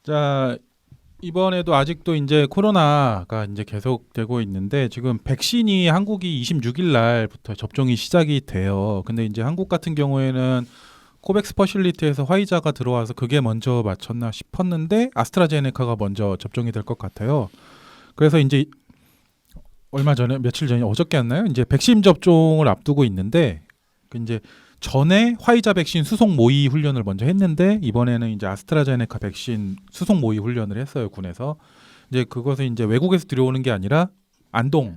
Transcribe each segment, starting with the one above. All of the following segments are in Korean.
자, 이번에도 아직도 이제 코로나가 이제 계속되고 있는데 지금 백신이 한국이 26일 날부터 접종이 시작이 돼요. 근데 이제 한국 같은 경우에는 코백스 퍼실리티에서 화이자가 들어와서 그게 먼저 맞췄나 싶었는데 아스트라제네카가 먼저 접종이 될 것 같아요. 그래서 이제 얼마 전에 며칠 전에 어저께였나요? 이제 백신 접종을 앞두고 있는데 그 이제 전에 화이자 백신 수송 모의 훈련을 먼저 했는데 이번에는 이제 아스트라제네카 백신 수송 모의 훈련을 했어요, 군에서. 이제 그것은 이제 외국에서 들여오는 게 아니라 안동에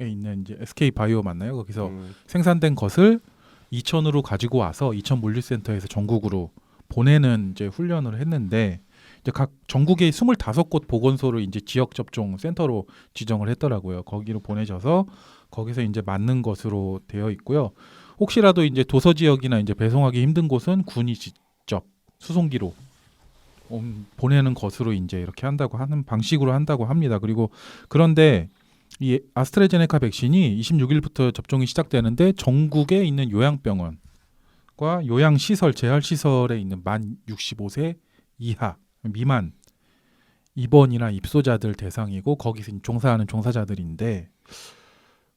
있는 이제 SK 바이오 맞나요? 거기서 생산된 것을 이천으로 가지고 와서 이천 물류센터에서 전국으로 보내는 이제 훈련을 했는데 이제 각 전국의 25곳 보건소를 이제 지역 접종 센터로 지정을 했더라고요. 거기로 보내져서 거기서 이제 맞는 것으로 되어 있고요. 혹시라도 이제 도서 지역이나 이제 배송하기 힘든 곳은 군이 직접 수송기로 보내는 것으로 이제 이렇게 한다고 하는 방식으로 한다고 합니다. 그리고 그런데 이 아스트라제네카 백신이 26일부터 접종이 시작되는데 전국에 있는 요양병원과 요양시설, 재활시설에 있는 만 65세 이하 미만 입원이나 입소자들 대상이고 거기서 종사하는 종사자들인데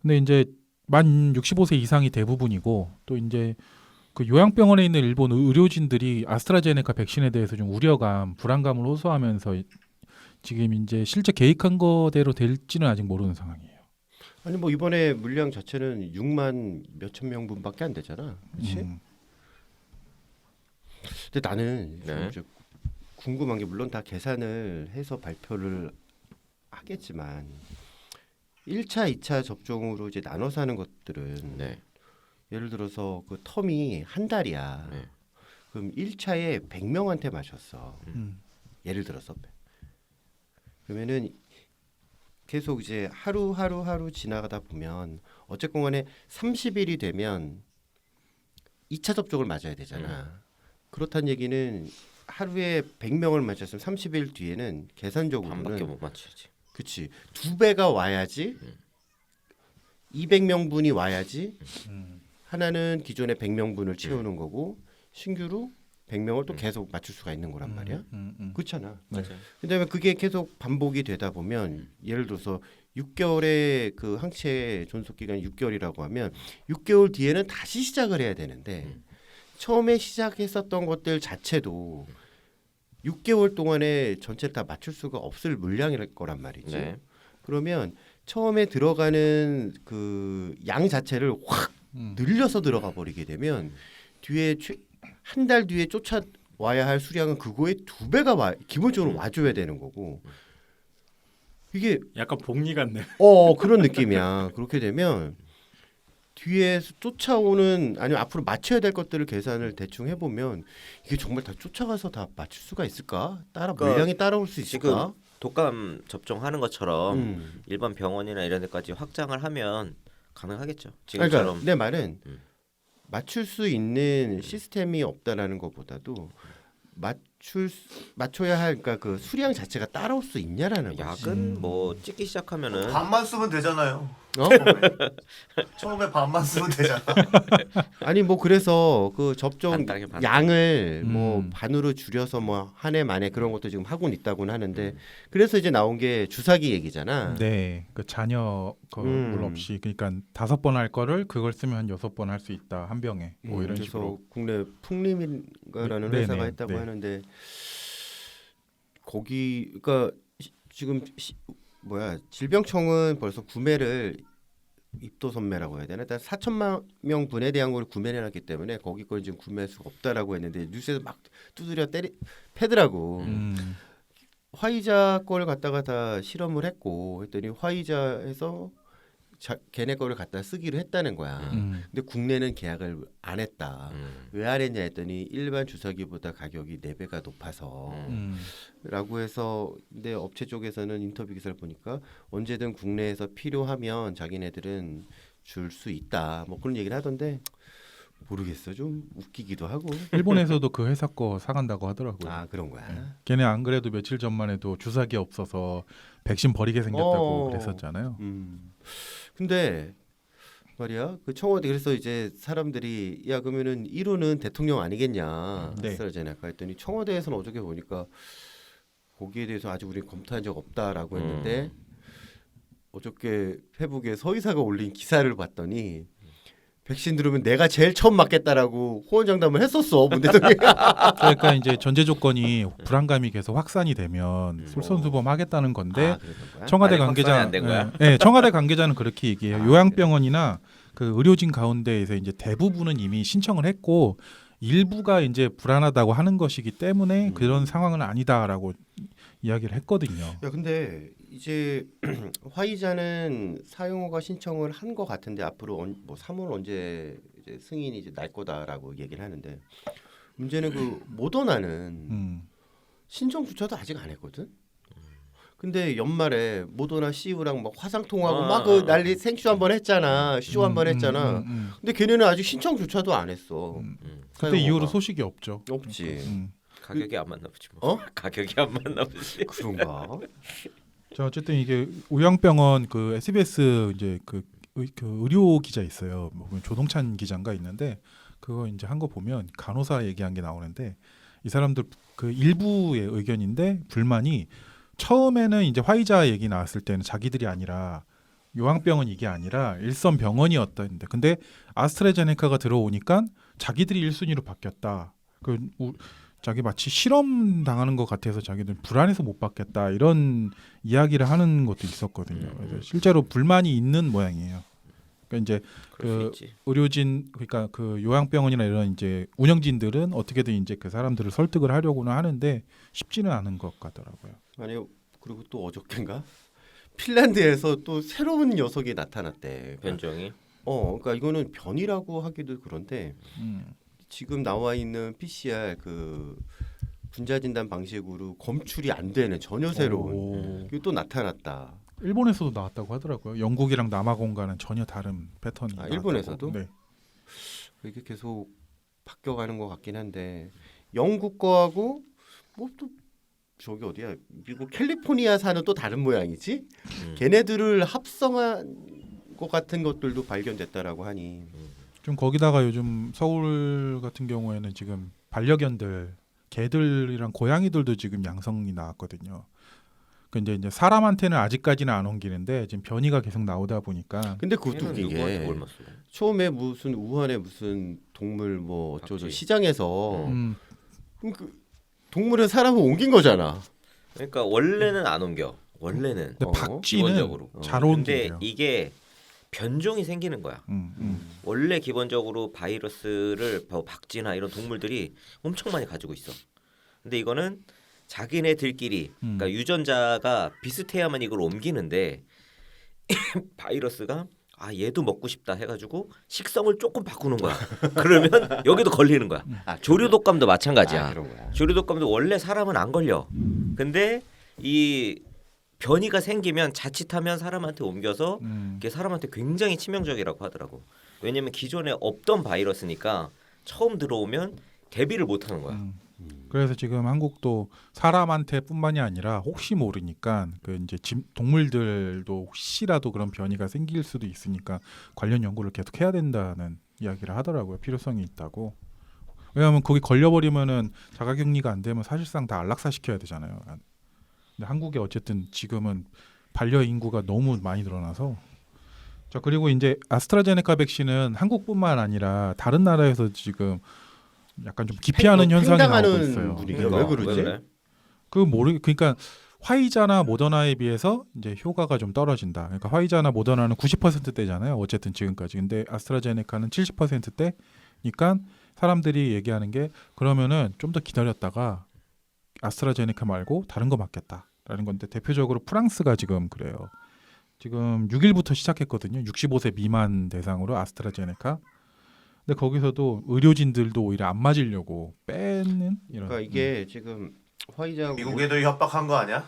근데 이제 만 65세 이상이 대부분이고 또 이제 그 요양병원에 있는 일본 의료진들이 아스트라제네카 백신에 대해서 좀 우려감, 불안감을 호소하면서 지금 이제 실제 계획한 거대로 될지는 아직 모르는 상황이에요. 아니 뭐 이번에 물량 자체는 6만 몇천 명분밖에 안 되잖아. 그렇지? 근데 나는 네. 이제 궁금한 게 물론 다 계산을 해서 발표를 하겠지만 1차, 2차 접종으로 이제 나눠서 하는 것들은 네. 예를 들어서 그 텀이 한 달이야. 네. 그럼 1차에 100명한테 마셨어. 음. 예를 들어서 그러면은 계속 이제 하루 지나가다 보면 어쨌건 간에 30일이 되면 2차 접종을 맞아야 되잖아. 그렇다는 얘기는 하루에 100명을 맞았으면 30일 뒤에는 반밖에 계산적으로는 못 맞추지. 그치 두 배가 와야지 200명분이 와야지 하나는 기존의 100명분을 채우는 거고 신규로 100명을 또 계속 맞출 수가 있는 거란 말이야. 그렇잖아. 맞아요. 그다음에 그게 계속 반복이 되다 보면 예를 들어서 6개월의 그 항체 존속 기간이 6개월이라고 하면 6개월 뒤에는 다시 시작을 해야 되는데 처음에 시작했었던 것들 자체도 6개월 동안에 전체를 다 맞출 수가 없을 물량일 거란 말이지. 네. 그러면 처음에 들어가는 그 양 자체를 확 늘려서 들어가 버리게 되면 뒤에 한 달 뒤에 쫓아와야 할 수량은 그거의 두 배가 기본적으로 와줘야 되는 거고 이게 약간 복리 같네. 그런 느낌이야. 그렇게 되면 뒤에서 쫓아오는 아니면 앞으로 맞춰야 될 것들을 계산을 대충 해보면 이게 정말 다 쫓아가서 다 맞출 수가 있을까? 그러니까 물량이 따라올 수 있을까? 지금 독감 접종하는 것처럼 음. 일반 병원이나 이런 데까지 확장을 하면 가능하겠죠. 그러니까 지금처럼. 내 말은 음. 맞출 수 있는 시스템이 없다라는 것보다도 맞춰야 할 그러니까 그 수량 자체가 따라올 수 있냐라는 거지. 약은 뭐 찍기 시작하면은 반만 쓰면 되잖아요. 어? 처음에 반만 쓰면 되잖아. 아니 뭐 그래서 그 접종 간단하게 반단. 양을 뭐 음. 반으로 줄여서 뭐 한 해 만에 그런 것도 지금 하고는 있다고는 하는데 그래서 이제 나온 게 주사기 얘기잖아. 네, 그 자녀 물 없이 그러니까 5번 할 거를 그걸 쓰면 한 6번 할 수 있다 한 병에 뭐 이런 그래서 식으로. 국내 풍림인가라는 네, 회사가 네, 했다고 네. 하는데 거기 그러니까 지금 질병청은 벌써 구매를 입도선매라고 해야 되나? 일단 4천만 명 분에 대한 걸 구매를 해놨기 때문에 거기 걸 지금 구매할 수가 없다라고 했는데 뉴스에서 막 두드려 패더라고. 화이자 걸 갖다가 다 실험을 했고 했더니 화이자에서 걔네 거를 갖다 쓰기로 했다는 거야. 근데 국내는 계약을 안 했다. 왜 안 했냐 했더니 일반 주사기보다 가격이 4배가 높아서 라고 해서 근데 업체 쪽에서는 인터뷰 기사를 보니까 언제든 국내에서 필요하면 자기네들은 줄 수 있다. 뭐 그런 얘기를 하던데 모르겠어. 좀 웃기기도 하고. 일본에서도 그 회사 거 사간다고 하더라고요. 아 그런 거야. 걔네 안 그래도 며칠 전만 해도 주사기 없어서 백신 버리게 생겼다고 그랬었잖아요. 근데 말이야 그 청와대 그래서 이제 사람들이 야 그러면은 1호는 대통령 아니겠냐 네. 아스트라제네카 했더니 청와대에서는 어저께 보니까 거기에 대해서 아직 우리는 검토한 적 없다라고 했는데 어저께 페북에 서의사가 올린 기사를 봤더니 백신 들으면 내가 제일 처음 맞겠다라고 호언장담을 했었어 문 대통령이. 그러니까 이제 전제 조건이 불안감이 계속 확산이 되면 솔선수범하겠다는 건데 아, 그랬던 거야? 청와대 아직 관계자, 확산이 안된 거야? 청와대 관계자는 그렇게 얘기해요. 아, 요양병원이나 그 의료진 가운데에서 이제 대부분은 이미 신청을 했고 일부가 이제 불안하다고 하는 것이기 때문에 그런 상황은 아니다라고 이야기를 했거든요. 야 근데 이제 화이자는 사용허가 신청을 한 것 같은데 앞으로 뭐 3월 언제 이제 승인이 이제 날 거다라고 얘기를 하는데 문제는 그 모더나는 신청조차도 아직 안 했거든. 근데 연말에 모더나 CEO랑 막 화상 통화하고 막 그 난리 생쇼 한번 했잖아, 쇼 한번 했잖아. 근데 걔네는 아직 신청조차도 안 했어. 그때 사용허가. 이후로 소식이 없죠. 없지. 가격이 안 맞나 보지 뭐. 어? 가격이 안 맞나 보지. 그런가? 자 어쨌든 이게 요양병원 그 SBS 이제 그 의료 기자 있어요. 뭐 조동찬 기자인가 있는데 그거 이제 한 거 보면 간호사 얘기한 게 나오는데 이 사람들 그 일부의 의견인데 불만이 처음에는 이제 화이자 얘기 나왔을 때는 자기들이 아니라 요양병원 이게 아니라 일선 병원이었다는데 근데 아스트라제네카가 들어오니까 자기들이 1순위로 바뀌었다. 자기 마치 실험 당하는 것 같아서 자기들 불안해서 못 받겠다 이런 이야기를 하는 것도 있었거든요. 그래서 실제로 불만이 있는 모양이에요. 그러니까 이제 그럴 수 있지. 의료진 그러니까 그 요양병원이나 이런 이제 운영진들은 어떻게든 이제 그 사람들을 설득을 하려고는 하는데 쉽지는 않은 것 같더라고요. 아니 그리고 또 어저께인가 핀란드에서 또 새로운 녀석이 나타났대. 변종이. 그러니까 이거는 변이라고 하기도 그런데 지금 나와 있는 PCR 그 분자 진단 방식으로 검출이 안 되는 전혀 새로운 이게 또 나타났다. 일본에서도 나왔다고 하더라고요. 영국이랑 남아공과는 전혀 다른 패턴이. 아, 일본에서도? 네. 이게 계속 바뀌어가는 것 같긴 한데 영국 거하고 뭐 또 저기 어디야 미국 캘리포니아 사는 또 다른 모양이지. 걔네들을 합성한 것 같은 것들도 발견됐다라고 하니. 좀 거기다가 요즘 서울 같은 경우에는 지금 반려견들 개들이랑 고양이들도 지금 양성이 나왔거든요. 근데 이제 사람한테는 아직까지는 안 옮기는데 지금 변이가 계속 나오다 보니까. 근데 그것도 걔는 웃긴 누구한테 게 뭘 맞어? 처음에 무슨 우한의 무슨 동물 뭐 어쩌죠 박쥐. 시장에서 음, 그 동물은 사람을 옮긴 거잖아. 그러니까 원래는 안 옮겨. 원래는. 근데 어, 박쥐는 기본적으로. 잘 근데 옮기네요. 이게 변종이 생기는 거야. 원래 기본적으로 바이러스를 뭐 박쥐나 이런 동물들이 엄청 많이 가지고 있어. 근데 이거는 자기네들끼리 그러니까 유전자가 비슷해야만 이걸 옮기는데 바이러스가 아 얘도 먹고 싶다 해가지고 식성을 조금 바꾸는 거야. 그러면 여기도 걸리는 거야. 조류독감도 마찬가지야. 그런 거야. 조류독감도 원래 사람은 안 걸려. 근데 이 변이가 생기면 자칫하면 사람한테 옮겨서 이게 사람한테 굉장히 치명적이라고 하더라고. 왜냐면 기존에 없던 바이러스니까 처음 들어오면 대비를 못 하는 거야. 그래서 지금 한국도 사람한테뿐만이 아니라 혹시 모르니까 그 이제 동물들도 혹시라도 그런 변이가 생길 수도 있으니까 관련 연구를 계속 해야 된다는 이야기를 하더라고요. 필요성이 있다고. 왜냐하면 거기 걸려버리면은 자가격리가 안 되면 사실상 다 안락사 시켜야 되잖아요. 근데 한국에 어쨌든 지금은 반려 인구가 너무 많이 늘어나서. 자 그리고 이제 아스트라제네카 백신은 한국뿐만 아니라 다른 나라에서 지금 약간 좀 기피하는 현상이 나오고 있어요. 분위기야. 그러니까 왜 그러지? 그래? 그러니까 화이자나 모더나에 비해서 이제 효과가 좀 떨어진다. 그러니까 화이자나 모더나는 90%대잖아요. 어쨌든 지금까지. 근데 아스트라제네카는 70%대니까 사람들이 얘기하는 게 그러면은 좀 더 기다렸다가 아스트라제네카 말고 다른 거 맞겠다라는 건데 대표적으로 프랑스가 지금 그래요. 지금 6일부터 시작했거든요. 65세 미만 대상으로 아스트라제네카. 근데 거기서도 의료진들도 오히려 안 맞으려고 빼는 이런. 그러니까 이게 지금 화이자하고 미국에도 협박한 거 아니야?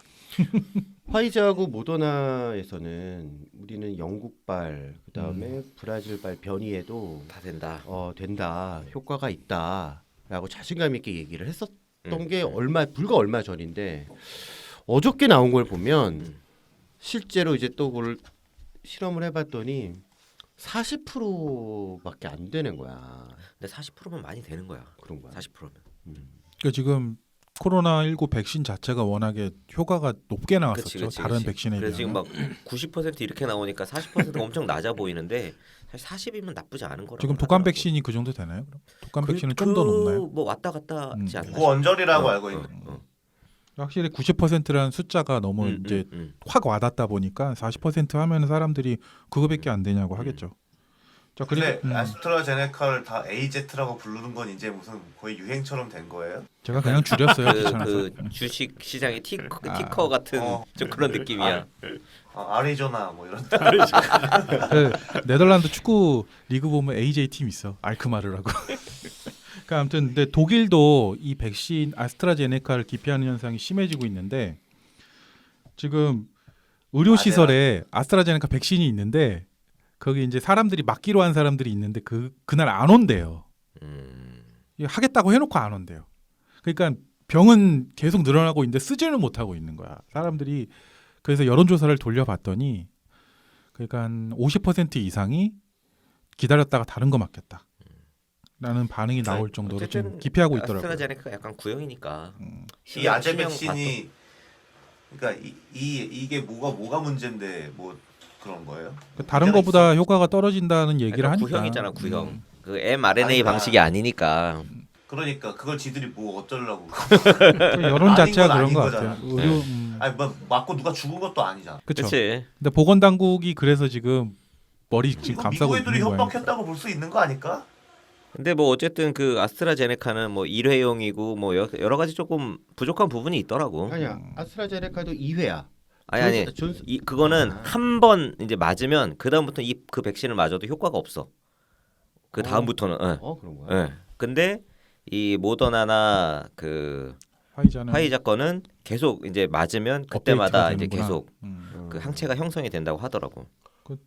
화이자하고 모더나에서는 우리는 영국발 그다음에 브라질발 변이에도 다 된다. 된다 효과가 있다라고 자신감 있게 얘기를 했었던 게 불과 얼마 전인데 어저께 나온 걸 보면 실제로 이제 또 그걸 실험을 해봤더니 40%밖에 안 되는 거야. 근데 40%면 많이 되는 거야. 그런 거야. 40%면. 그러니까 지금 코로나19 백신 자체가 워낙에 효과가 높게 나왔었죠. 그치, 다른 그치. 백신에 그래서 지금 비하면. 막 90% 이렇게 나오니까 40%가 엄청 낮아 보이는데 사실 40이면 나쁘지 않은 거라고. 지금 독감 백신이 그 정도 되나요? 그럼? 독감 백신은 좀 더 높나요? 뭐 왔다 갔다 하지 않나? 고원절이라고 알고 있는. 확실히 90%라는 숫자가 너무 이제 확 와닿다 보니까 40% 하면 사람들이 그거밖에 안 되냐고 하겠죠. 자, 근데 그리고 아스트라제네카를 다 AZ라고 부르는 건 이제 무슨 거의 유행처럼 된 거예요? 제가 그냥 줄였어요. 귀찮아서. 그 주식 시장의 티커 같은 좀 그런 느낌이야. 아리조나 뭐 이런. 그 네덜란드 축구 리그 보면 AJ 팀 있어. 알크마르라고. 그러니까 아무튼 근데 독일도 이 백신 아스트라제네카를 기피하는 현상이 심해지고 있는데 지금 의료 시설에 아스트라제네카 백신이 있는데 거기 이제 사람들이 맞기로 한 사람들이 있는데 그날 안 온대요. 하겠다고 해놓고 안 온대요. 그러니까 병은 계속 늘어나고 있는데 쓰지는 못하고 있는 거야. 사람들이 그래서 여론조사를 돌려봤더니 그러니까 한 50% 이상이 기다렸다가 다른 거 맞겠다. 라는 반응이 나올 정도로 좀 기피하고 있더라고요. 아스트라제네카가 약간 구형이니까. 이 아재 백신이 그러니까 이게 뭐가 문제인데 뭐 그런 거예요? 다른 거보다 효과가 떨어진다는 얘기를 하니까. 구형이잖아, 구형. 그 mRNA 아니, 방식이 아니니까. 그러니까 그걸 지들이 뭐 어쩌려고. 여론 아닌 자체가 건 그런 아닌 것 거잖아. 같아요. 의료, 아니 뭐 맞고 누가 죽은 것도 아니잖아. 그렇죠. 그렇지. 근데 보건당국이 그래서 지금 머리 지금 이거 감싸고 미국 애들이 있는 거예요. 협박했다고 볼 수 있는 거 아닐까? 근데 뭐 어쨌든 그 아스트라제네카는 뭐 일회용이고 뭐 여러 가지 조금 부족한 부분이 있더라고. 아니야. 아스트라제네카도 2회야. 아니 그거는 한 번 이제 맞으면 그 다음부터 그 백신을 맞아도 효과가 없어. 그 다음부터는. 그런 거야. 근데 이 모더나나 그 화이자 거는 계속 이제 맞으면 그때마다 이제 되는구나. 계속 그 항체가 형성이 된다고 하더라고.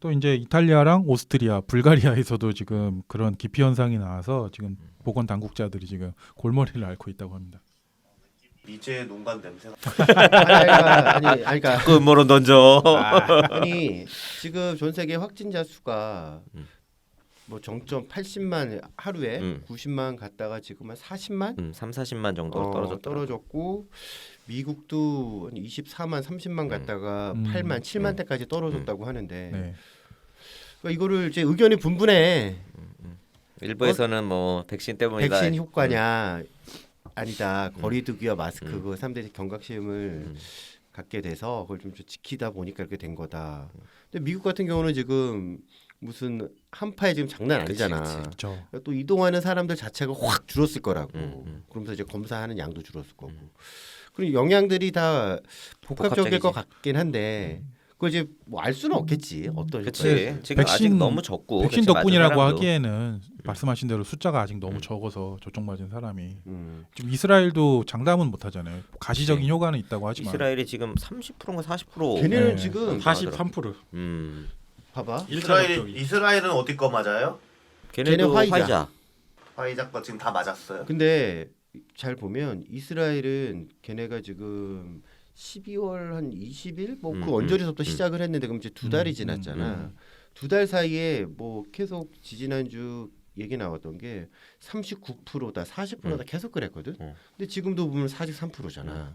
또 이제 이탈리아랑 오스트리아, 불가리아에서도 지금 그런 기피 현상이 나와서 지금 보건 당국자들이 지금 골머리를 앓고 있다고 합니다. 이제 농간 냄새가. 아니, 그러니까 그 뭐로 던져. 아니 지금 전 세계 확진자 수가 뭐 정점 80만 하루에 90만 갔다가 지금 한 40만? 3, 40만 정도 떨어졌고 미국도 한 24만 30만 갔다가 8만 7만 대까지 떨어졌다고 하는데 네. 그러니까 이거를 이제 의견이 분분해. 일부에서는 뭐 백신 때문이다. 백신 효과냐 아니다. 거리두기와 마스크 그 3대 경각심을 갖게 돼서 그걸 좀 지키다 보니까 이렇게 된 거다. 근데 미국 같은 경우는 지금 무슨 한파에 지금 장난 아니잖아. 그렇죠. 또 이동하는 사람들 자체가 확 줄었을 거라고. 그러면서 이제 검사하는 양도 줄었을 거고. 그리고 영향들이 다 복합적일 것 같긴 한데 그걸 이제 뭐 알 수는 없겠지. 어떤 그렇지. 지금 아직 너무 적고 백신 덕분이라고 하기에는 말씀하신 대로 숫자가 아직 너무 적어서 접종 맞은 사람이 지금 이스라엘도 장담은 못 하잖아요. 가시적인 효과는 있다고 하지만 이스라엘이 지금 30%인가 40%. 걔네는 지금 43%. 봐봐. 이스라엘은 어디 거 맞아요? 걔네도 화이자. 화이자 거 지금 다 맞았어요. 근데 잘 보면 이스라엘은 걔네가 지금 12월 한 20일 뭐 그 언저리서부터 시작을 했는데 그럼 이제 2달이 지났잖아. 2달 사이에 뭐 계속 지지난주 얘기 나왔던 게 39%다 40%다 계속 그랬거든. 근데 지금도 보면 43%잖아.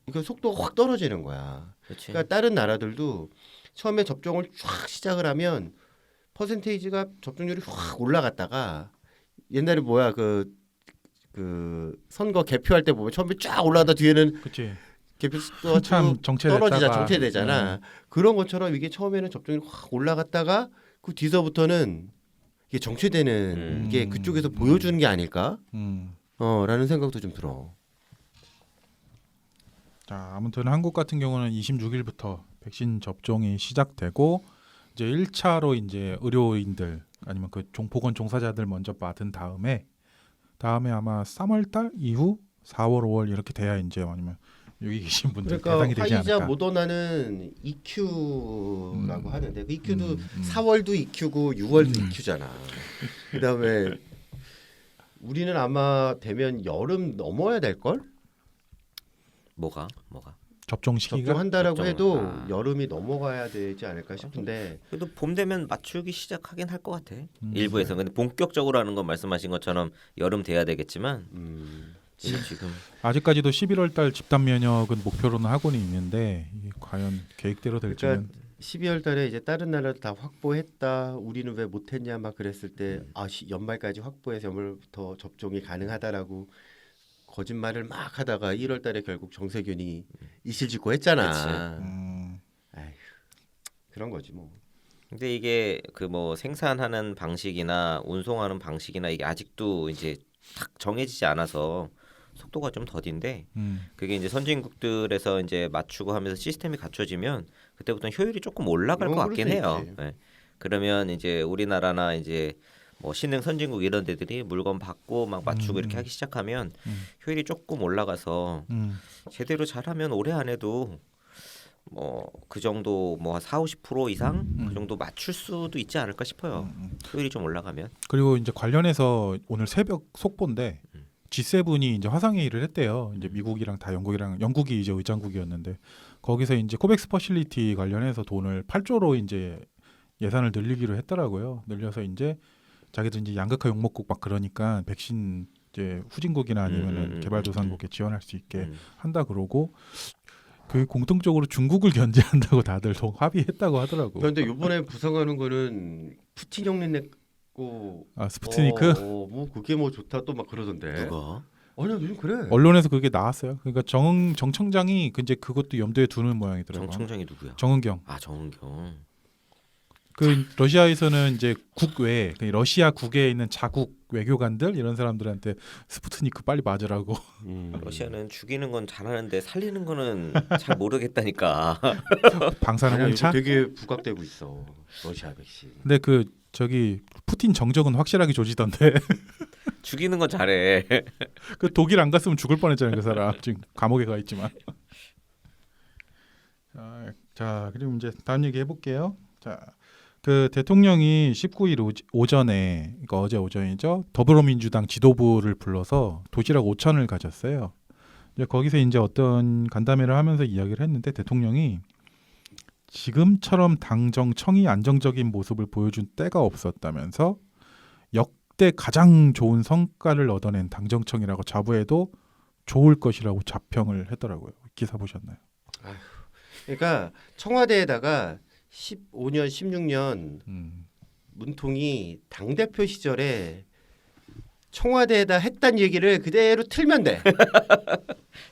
그러니까 속도가 확 떨어지는 거야. 그치. 그러니까 다른 나라들도 처음에 접종을 쫙 시작을 하면 퍼센테이지가 접종률이 확 올라갔다가 옛날에 뭐야 그 선거 개표할 때 보면 처음에 쫙 올라가다 뒤에는 그치. 개표수가 한참 정체되잖아. 그런 것처럼 이게 처음에는 접종률이 확 올라갔다가 그 뒤서부터는 이게 정체되는 게 그쪽에서 보여주는 게 아닐까? 라는 생각도 좀 들어. 자, 아무튼 한국 같은 경우는 26일부터 백신 접종이 시작되고 이제 1차로 이제 의료인들 아니면 그 보건 종사자들 먼저 맞은 다음에 아마 3월달 이후 4월, 5월 이렇게 돼야 이제 아니면 여기 계신 분들 그러니까 대상이 되지 화이자 않을까. 모더나는 EQ라고 하는데 그 EQ도 4월도 EQ고 6월도 EQ잖아. 그다음에 우리는 아마 되면 여름 넘어야 될 걸? 뭐가? 접종 시기가 접종한다라고 해도 여름이 넘어가야 되지 않을까 싶은데 그래도 봄 되면 맞추기 시작하긴 할 것 같아. 일부에서. 근데 본격적으로 하는 건 말씀하신 것처럼 여름 돼야 되겠지만 지금 아직까지도 11월 달 집단 면역은 목표로는 하고는 있는데 이게 과연 계획대로 될지는 그러니까 12월 달에 이제 다른 나라도 다 확보했다. 우리는 왜 못했냐 막 그랬을 때 연말까지 확보해서 연말부터 접종이 가능하다라고 거짓말을 막 하다가 1월 달에 결국 정세균이 이실직고 했잖아. 아휴, 그런 거지 뭐. 근데 이게 그 뭐 생산하는 방식이나 운송하는 방식이나 이게 아직도 이제 딱 정해지지 않아서 속도가 좀 더딘데 그게 이제 선진국들에서 이제 맞추고 하면서 시스템이 갖춰지면 그때부터는 효율이 조금 올라갈 것 같긴 해요. 네. 그러면 이제 우리나라나 이제 뭐 신흥 선진국 이런 데들이 물건 받고 막 맞추고 이렇게 하기 시작하면 효율이 조금 올라가서 제대로 잘하면 올해 안에도 뭐 그 정도 뭐 40-50% 이상 그 정도 맞출 수도 있지 않을까 싶어요. 효율이 좀 올라가면. 그리고 이제 관련해서 오늘 새벽 속보인데 G7이 이제 화상회의를 했대요. 이제 미국이랑 다 영국이 이제 의장국이었는데 거기서 이제 코백스 퍼실리티 관련해서 돈을 8조로 이제 예산을 늘리기로 했더라고요. 늘려서 이제 자기들 이제 양극화 욕먹국 막 그러니까 백신 이제 후진국이나 아니면은 개발도상국에 지원할 수 있게 한다 그러고 그 공통적으로 중국을 견제한다고 다들 합의했다고 하더라고. 그런데 이번에 부상하는 거는 푸틴 형님 냈고 스푸트니크 뭐 그게 뭐 좋다 또 막 그러던데. 누가? 아니야 요즘 그래. 언론에서 그게 나왔어요. 그러니까 정 청장이 이제 그것도 염두에 두는 모양이더라고요. 정 청장이 누구야? 정은경. 아 정은경. 그 러시아에서는 이제 국외 러시아 국외에 있는 자국 외교관들 이런 사람들한테 스푸트니크 빨리 맞으라고. 러시아는 죽이는 건 잘하는데 살리는 거는 잘 모르겠다니까. 방사능 아니야, 홍차. 요즘 되게 부각되고 있어 러시아 백신. 근데 그 저기 푸틴 정적은 확실하게 조지던데. 죽이는 건 잘해. 그 독일 안 갔으면 죽을 뻔했잖아요 그 사람. 지금 감옥에 가 있지만. 자 그리고 이제 다음 얘기 해볼게요. 자. 그 대통령이 19일 오전에 그러니까 어제 오전이죠. 더불어민주당 지도부를 불러서 도시락 5천을 가졌어요. 이제 거기서 이제 어떤 간담회를 하면서 이야기를 했는데 대통령이 지금처럼 당정청이 안정적인 모습을 보여준 때가 없었다면서 역대 가장 좋은 성과를 얻어낸 당정청이라고 자부해도 좋을 것이라고 자평을 했더라고요. 기사 보셨나요? 그러니까 청와대에다가 15년, 16년 문통이 당대표 시절에 청와대에다 했단 얘기를 그대로 틀면 돼.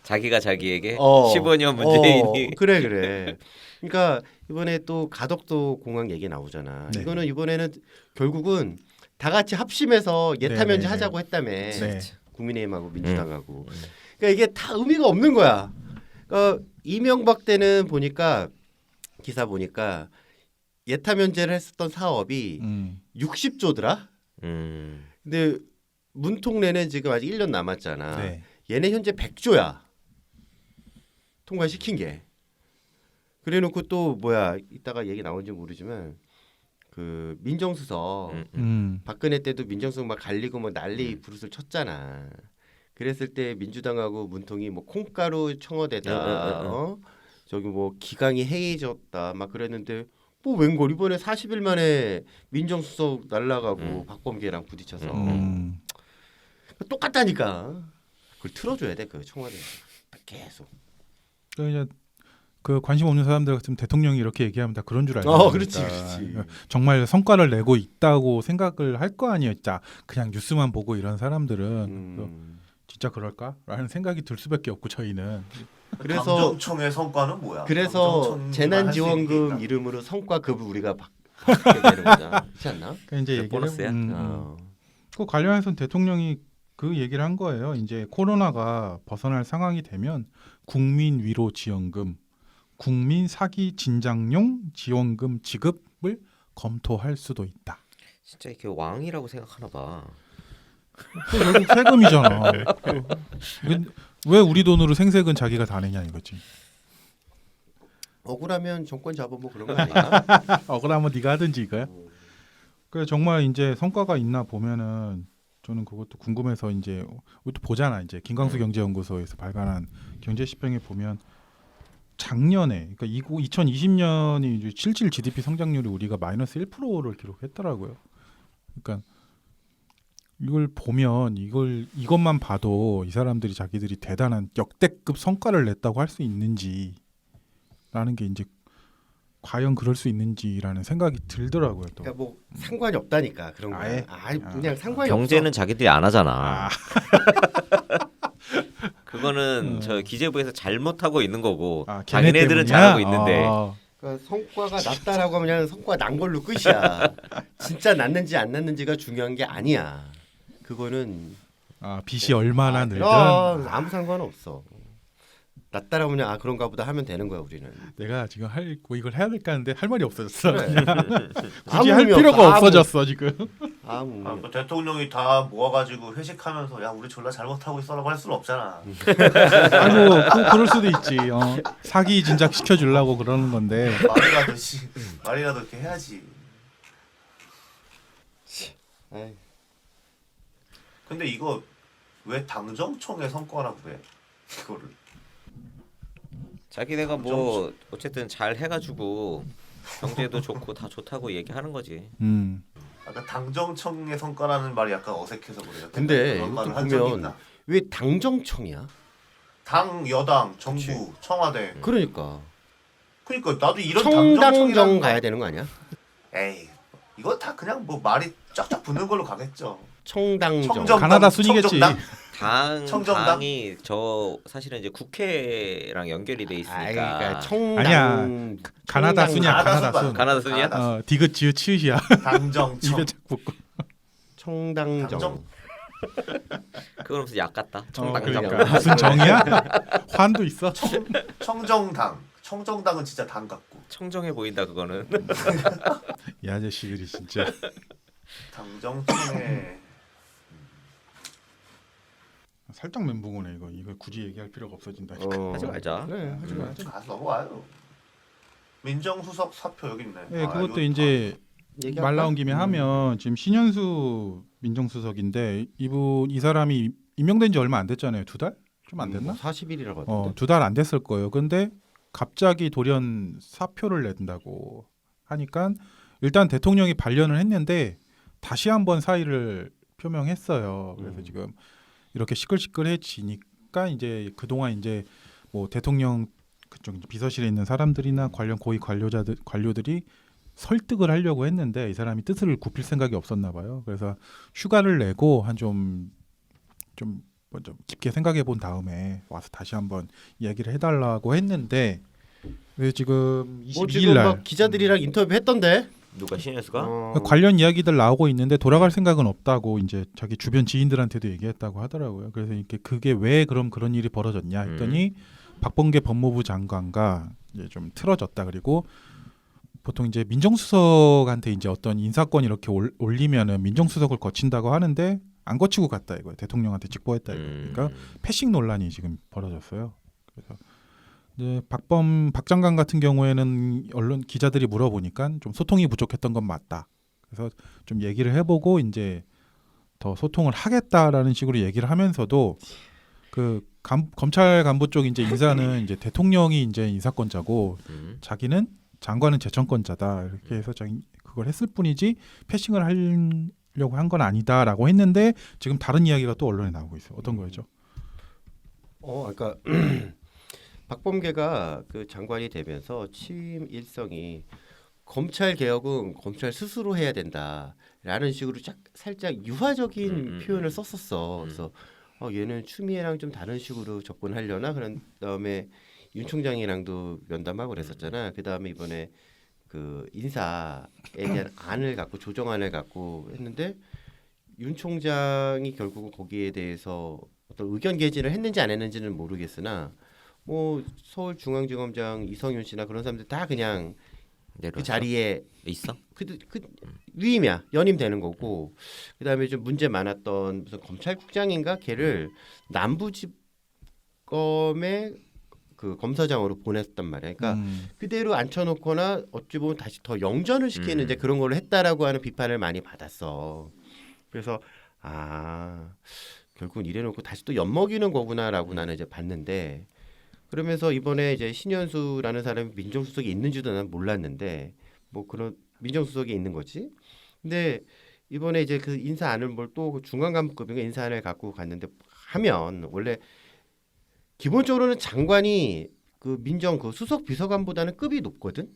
자기가 자기에게 15년 문재인이 그래. 그러니까 이번에 또 가덕도 공항 얘기 나오잖아. 네. 이거는 이번에는 결국은 다 같이 합심해서 예타면제 하자고 했다며. 네. 국민의힘하고 민주당하고. 그러니까 이게 다 의미가 없는 거야. 그러니까 이명박 때는 보니까 기사 보니까 예타 면제를 했었던 사업이 60조더라. 근데 문통래는 지금 아직 1년 남았잖아. 네. 얘네 현재 100조야. 통과시킨 게. 그래놓고 또 뭐야 이따가 얘기 나온지 모르지만 그 민정수석 박근혜 때도 민정수석 막 갈리고 뭐 난리 부르스를 쳤잖아. 그랬을 때 민주당하고 문통이 뭐 콩가루 청와대다. 저기 뭐 기강이 해이졌다 막 그랬는데 뭐 웬걸 이번에 40일 만에 민정수석 날라가고 박범계랑 부딪혀서 똑같다니까. 그걸 틀어줘야 돼 그 청와대 계속. 그러니까 그 관심 없는 사람들 같으면 대통령이 이렇게 얘기하면 다 그런 줄 알고. 그렇지. 정말 성과를 내고 있다고 생각을 할 거 아니에요. 진짜 그냥 뉴스만 보고 이런 사람들은 진짜 그럴까라는 생각이 들 수밖에 없고 저희는. 그래서 당정청의 성과는 뭐야? 그래서 재난지원금 이름으로 성과급을 우리가 받게 되는 거잖아. 그렇지 않나? 그러니까 이제 얘기를 보너스야. 그 관련해서 대통령이 그 얘기를 한 거예요. 이제 코로나가 벗어날 상황이 되면 국민 위로 지원금, 국민 사기 진작용 지원금 지급을 검토할 수도 있다. 진짜 이렇게 왕이라고 생각하나 봐. 결국 세금이잖아. 왜 우리 돈으로 생색은 자기가 다 내냐 이거지. 억울하면 정권 잡아 뭐 그런 거 아니야? 억울하면 네가 하든지 이거야. 그래 정말 이제 성과가 있나 보면은 저는 그것도 궁금해서 이제 또 보잖아. 이제 김광수 경제연구소에서 발간한 경제시평에 보면 작년에 그러니까 2020년이 이제 실질 GDP 성장률이 우리가 마이너스 1%를 기록했더라고요. 그러니까 이걸 보면 이것만 봐도 이 사람들이 자기들이 대단한 역대급 성과를 냈다고 할 수 있는지라는 게 이제 과연 그럴 수 있는지라는 생각이 들더라고요. 또. 그러니까 뭐 상관이 없다니까 그런 거. 아예? 그냥 상관이 경제는 없어. 자기들이 안 하잖아. 그거는 저 기재부에서 잘못하고 있는 거고 걔네 자기네들은 때문이야? 잘하고 있는데 그러니까 성과가 낮다라고 하면 그냥 성과 난 걸로 끝이야. 진짜 났는지 안 났는지가 중요한 게 아니야. 그거는 빚이 얼마나 늘든 그럼 아무 상관 없어. 낮다라고 그냥 그런가 보다 하면 되는 거야 우리는. 내가 지금 이걸 해야 될까 하는데 할 말이 없어졌어. 그래. 굳이 아무 할 의미 필요가 없어. 없어졌어 지금. 뭐 대통령이 다 모아가지고 회식하면서 야 우리 졸라 잘못하고 있어라고 할 수는 없잖아. 아이고 그럴 수도 있지. 사기 진작 시켜주려고 그러는 건데. 말이라도 이렇게 해야지. 에이. 근데 이거 왜 당정청의 성과라고 해? 그거를. 자기네가 뭐 어쨌든 잘 해가지고 경제도 좋고 다 좋다고 얘기하는 거지. 아까 당정청의 성과라는 말이 약간 어색해서 그래요. 근데 그런 이것도 말을 한 적이 보면 있나? 왜 당정청이야? 당, 여당, 정부, 그치. 청와대. 그러니까 그러니까 나도 이런 청당정 당정청이라는 가야 되는 거 아니야? 에이 이거 다 그냥 뭐 말이 쫙쫙 붙는 걸로 가겠죠. 청당정. 청정. 가나다 순이겠지. 청정당? 청정당? 당이 저 사실은 이제 국회랑 연결이 돼 있으니까. 그러니까 청당. 아니야. 가나다 순이야. 가나다 순. 가나다 순이야? 디귿 지읒 치읓이야. 당정청. 입에 착 붙고. 청당정. 당정? 그건 무슨 약 같다. 청당정. 그러니까 무슨 정이야? 환도 있어. 청정당. 청정당은 진짜 당 같고. 청정해 보인다 그거는. 이 아저씨들이 진짜. 당정청에 살짝 멘붕이네 이거. 이거 굳이 얘기할 필요가 없어진다. 하지 말자. 그래, 하지 말자. 넘어와요. 민정수석 사표 여기 있네. 네, 그것도 이거 이제 얘기할까? 말 나온 김에 하면 지금 신현수 민정수석인데 이 사람이 임명된 지 얼마 안 됐잖아요. 2달? 좀 안 됐나? 40일이라고 하던데. 2달 안 됐을 거예요. 근데 갑자기 돌연 사표를 낸다고 하니까 일단 대통령이 반려는 했는데 다시 한번 사의를 표명했어요. 그래서 지금 이렇게 시끌시끌해지니까 이제 그동안 이제 뭐 대통령 그쪽 이제 비서실에 있는 사람들이나 관련 고위 관료들이 설득을 하려고 했는데 이 사람이 뜻을 굽힐 생각이 없었나 봐요. 그래서 휴가를 내고 한 좀 먼저 깊게 생각해 본 다음에 와서 다시 한번 이야기를 해달라고 했는데 왜 지금 뭐 22일 지금 날 막 기자들이랑 인터뷰 했던데. 누가 신현수가? 관련 이야기들 나오고 있는데 돌아갈 생각은 없다고 이제 자기 주변 지인들한테도 얘기했다고 하더라고요. 그래서 이렇게 그게 왜 그런 일이 벌어졌냐 했더니 박범계 법무부 장관과 이제 좀 틀어졌다. 그리고 보통 이제 민정수석한테 이제 어떤 인사권 이렇게 올리면은 민정수석을 거친다고 하는데 안 거치고 갔다 이거예요. 대통령한테 직보했다 이거. 그러니까 패싱 논란이 지금 벌어졌어요. 그래서 이제 박 장관 같은 경우에는 언론 기자들이 물어보니까 좀 소통이 부족했던 건 맞다. 그래서 좀 얘기를 해보고 이제 더 소통을 하겠다라는 식으로 얘기를 하면서도 그 검찰 간부 쪽 이제 인사는 이제 대통령이 이제 인사권자고 자기는 장관은 재청권자다. 이렇게 해서 그걸 했을 뿐이지 패싱을 하려고 한 건 아니다라고 했는데 지금 다른 이야기가 또 언론에 나오고 있어요. 어떤 거였죠? 그러니까 박범계가 그 장관이 되면서 취임 일성이 검찰 개혁은 검찰 스스로 해야 된다라는 식으로 살짝 유화적인 표현을 썼었어. 그래서 얘는 추미애랑 좀 다른 식으로 접근하려나 그런 다음에 윤 총장이랑도 면담하고 그랬었잖아. 그 다음에 이번에 그 인사에 대한 안을 갖고 조정안을 갖고 했는데 윤 총장이 결국은 거기에 대해서 어떤 의견 개진을 했는지 안 했는지는 모르겠으나 뭐 서울중앙지검장 이성윤 씨나 그런 사람들 다 그냥 그 자리에 있어? 그 위임이야. 연임되는 거고. 그다음에 좀 문제 많았던 무슨 검찰국장인가 걔를 남부지검의 그 검사장으로 보냈단 말이야. 그러니까 그대로 앉혀놓거나 어찌 보면 다시 더 영전을 시키는 이제 그런 걸로 했다라고 하는 비판을 많이 받았어. 그래서 결국은 이래놓고 다시 또 엿먹이는 거구나라고 나는 이제 봤는데 그러면서 이번에 이제 신현수라는 사람이 민정수석이 있는지도 난 몰랐는데 뭐 그런 민정수석이 있는 거지. 근데 이번에 이제 그 인사안을 뭘 또 중간간부급인가 인사안을 갖고 갔는데 하면 원래 기본적으로는 장관이 그 민정 그 수석 비서관보다는 급이 높거든.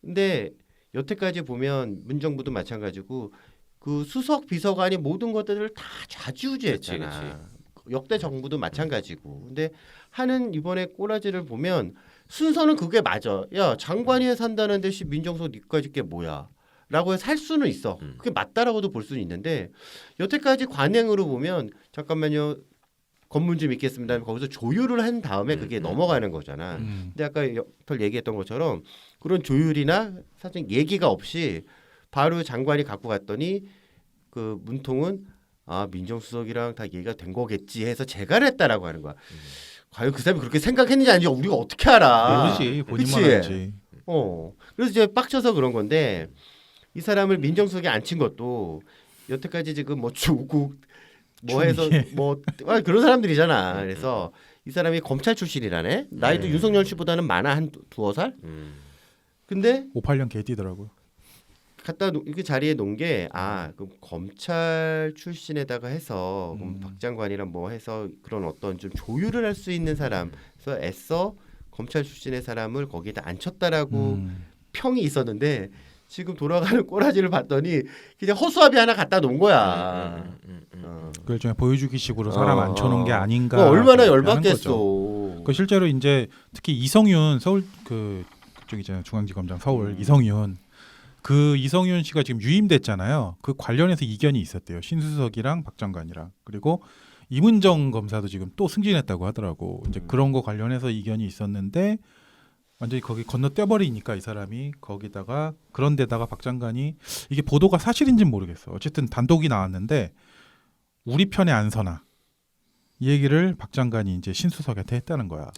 근데 여태까지 보면 문정부도 마찬가지고 그 수석 비서관이 모든 것들을 다 좌지우지했잖아. 그치. 역대 정부도 마찬가지고. 근데 하는 이번에 꼬라지를 보면 순서는 그게 맞아. 야 장관이 해서 한다는 듯이 민정수석 니까지 게 뭐야? 라고 해서 할 수는 있어. 그게 맞다라고도 볼 수는 있는데 여태까지 관행으로 보면 잠깐만요. 검문 좀 있겠습니다. 거기서 조율을 한 다음에 그게 넘어가는 거잖아. 근데 아까 털 얘기했던 것처럼 그런 조율이나 사실 얘기가 없이 바로 장관이 갖고 갔더니 그 문통은 아 민정수석이랑 다 얘기가 된 거겠지 해서 제가를 했다라고 하는 거야. 과연 그 사람이 그렇게 생각했는지 아닌지 우리가 어떻게 알아? 모르지 본인만 그치? 알지. 그래서 이제 빡쳐서 그런 건데 이 사람을 민정수석에 앉힌 것도 여태까지 지금 뭐 조국 뭐 해서 뭐 그런 사람들이잖아. 그래서 이 사람이 검찰 출신이라네. 나이도 윤석열 씨보다는 많아 한 두어 살. 근데 58년 개띠더라고요. 갖다 이렇게 자리에 놓은 게 그럼 검찰 출신에다가 해서 그럼 박 장관이랑 뭐 해서 그런 어떤 좀 조율을 할 수 있는 사람. 그래서 애써 검찰 출신의 사람을 거기에다 앉혔다라고 평이 있었는데 지금 돌아가는 꼬라지를 봤더니 그냥 허수아비 하나 갖다 놓은 거야. 그 일종의 보여주기식으로 사람 앉혀놓은 게 아닌가. 얼마나 하는 열받겠어. 거죠. 그 실제로 이제 특히 이성윤 서울 그쪽이잖아요. 중앙지검장 서울 이성윤. 그 이성윤 씨가 지금 유임됐잖아요. 그 관련해서 이견이 있었대요. 신수석이랑 박 장관이랑. 그리고 이문정 검사도 지금 또 승진했다고 하더라고. 이제 그런 거 관련해서 이견이 있었는데 완전히 거기 건너뛰어버리니까 이 사람이 거기다가 그런 데다가 박 장관이 이게 보도가 사실인지는 모르겠어. 어쨌든 단독이 나왔는데 우리 편에 안 서나 이 얘기를 박 장관이 이제 신수석한테 했다는 거야.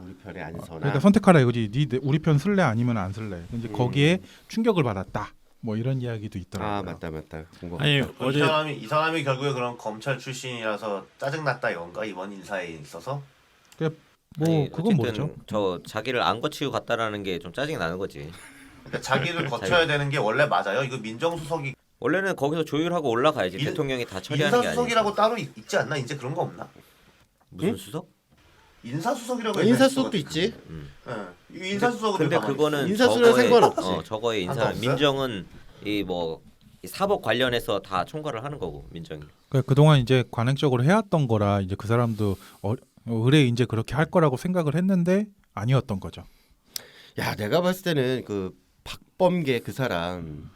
우리 편에 안 서나. 그러니까 선택하라 이거지. 우리 편 쓸래 아니면 안 쓸래. 이제 거기에 충격을 받았다. 뭐 이런 이야기도 있더라고요. 맞다. 아니 어제 이 사람이 결국에 그런 검찰 출신이라서 짜증났다 이건가 이번 인사에 있어서? 뭐 아니, 그건 어쨌든 모르죠. 저 자기를 안 거치고 갔다라는 게 좀 짜증이 나는 거지. 그러니까 자기를 거쳐야 되는 게 원래 맞아요. 이거 민정수석이 원래는 거기서 조율하고 올라가야지. 대통령이 다 처리하는 게 아니야. 인사수석이라고 따로 있지 않나? 이제 그런 거 없나? 무슨 수석? 인사수석이라고 인사수석도 있지. 이 인사수석은 근데 그거는 인사수랑 상관없지. 저거의 인사 상관없어요? 민정은 이 사법 관련해서 다 총괄을 하는 거고 민정이. 그동안 이제 관행적으로 해왔던 거라 이제 그 사람도 의뢰 이제 그렇게 할 거라고 생각을 했는데 아니었던 거죠. 야, 내가 봤을 때는 그 박범계 그 사람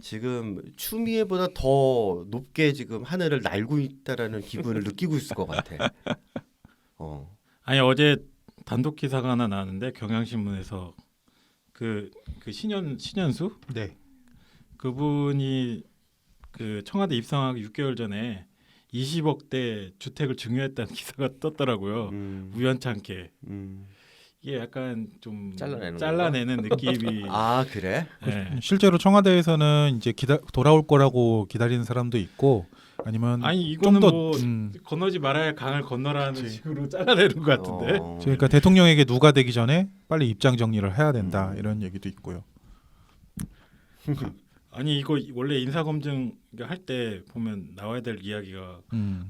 지금 추미애보다 더 높게 지금 하늘을 날고 있다라는 기분을 느끼고 있을 것 같아. 아니 어제 단독 기사가 하나 나왔는데 경향신문에서 그 신현수 네. 그분이 그 청와대 입성하기 6개월 전에 20억대 주택을 증여했다는 기사가 떴더라고요. 우연찮게. 이게 약간 좀 잘라내는 느낌이. 그래? 네. 실제로 청와대에서는 이제 돌아올 거라고 기다리는 사람도 있고 아니면 아니 이거는 좀 더 뭐 건너지 말아야 강을 건너라는 식으로 잘라내는 것 같은데. 그러니까 대통령에게 누가 되기 전에 빨리 입장 정리를 해야 된다 이런 얘기도 있고요. 아니 이거 원래 인사검증 할 때 보면 나와야 될 이야기가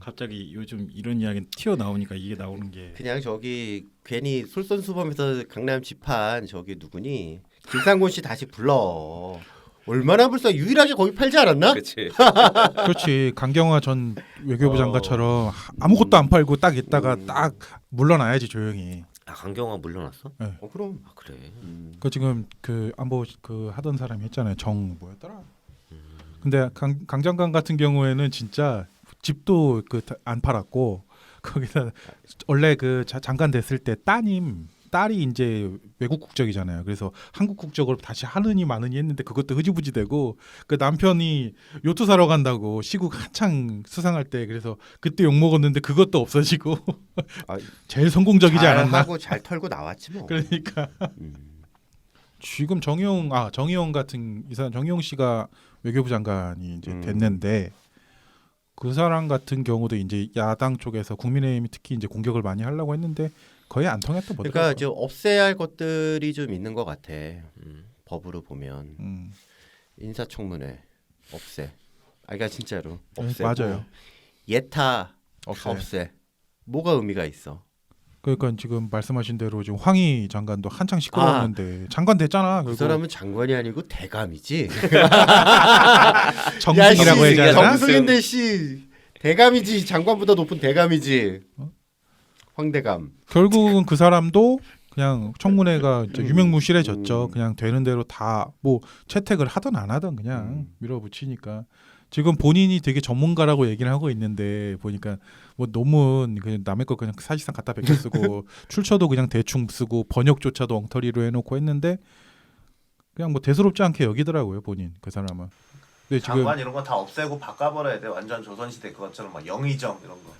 갑자기 요즘 이런 이야기 튀어 나오니까 이게 나오는 게 그냥 저기 괜히 솔선수범해서 강남 집한 저기 누구니 김상곤 씨 다시 불러. 얼마나 불쌍. 유일하게 거기 팔지 않았나? 그렇지. 그렇지. 강경화 전 외교부 장관처럼 아무것도 안 팔고 딱 있다가 딱 물러나야지 조용히. 강경화 물러났어? 네. 그럼. 그래. 그 지금 그 안보 그 하던 사람이 했잖아요. 정 뭐였더라? 근데 강 장관 같은 경우에는 진짜 집도 그 안 팔았고 거기다 원래 그 장관 됐을 때 딸이 이제 외국 국적이잖아요. 그래서 한국 국적으로 다시 하느니 마느니 했는데 그것도 흐지부지되고 그 남편이 요트 사러 간다고 시국 한창 수상할 때 그래서 그때 욕 먹었는데 그것도 없어지고 제일 성공적이지 않았나? 하고 잘 털고 나왔지 뭐. 그러니까 지금 정의용 같은 이 사람 정의용 씨가 외교부 장관이 이제 됐는데 그 사람 같은 경우도 이제 야당 쪽에서 국민의힘이 특히 이제 공격을 많이 하려고 했는데 거의 안 통했던 거죠. 그러니까 좀 없애야 할 것들이 좀 있는 것 같아. 법으로 보면 인사청문회 없애. 아, 그러니까 진짜로 네, 없애. 맞아요. 예타 없애. 없애. 뭐가 의미가 있어? 그러니까 지금 말씀하신 대로 지금 황희 장관도 한창 시끄러웠는데 장관 됐잖아. 그 그리고 사람은 장관이 아니고 대감이지. 정승이라고 야, 해야 씨, 되나? 정승인데 씨 대감이지. 장관보다 높은 대감이지. 황대감. 결국은 그 사람도 그냥 청문회가 이제 유명무실해졌죠. 그냥 되는 대로 다 뭐 채택을 하든 안 하든 그냥 밀어붙이니까 지금 본인이 되게 전문가라고 얘기를 하고 있는데 보니까 뭐 논문 그냥 남의 거 그냥 사실상 갖다 베껴 쓰고 출처도 그냥 대충 쓰고 번역조차도 엉터리로 해놓고 했는데 그냥 뭐 대수롭지 않게 여기더라고요 본인 그 사람은. 근데 지금 장관 이런 거 다 없애고 바꿔버려야 돼. 완전 조선시대 그것처럼 막 영의정 이런 거.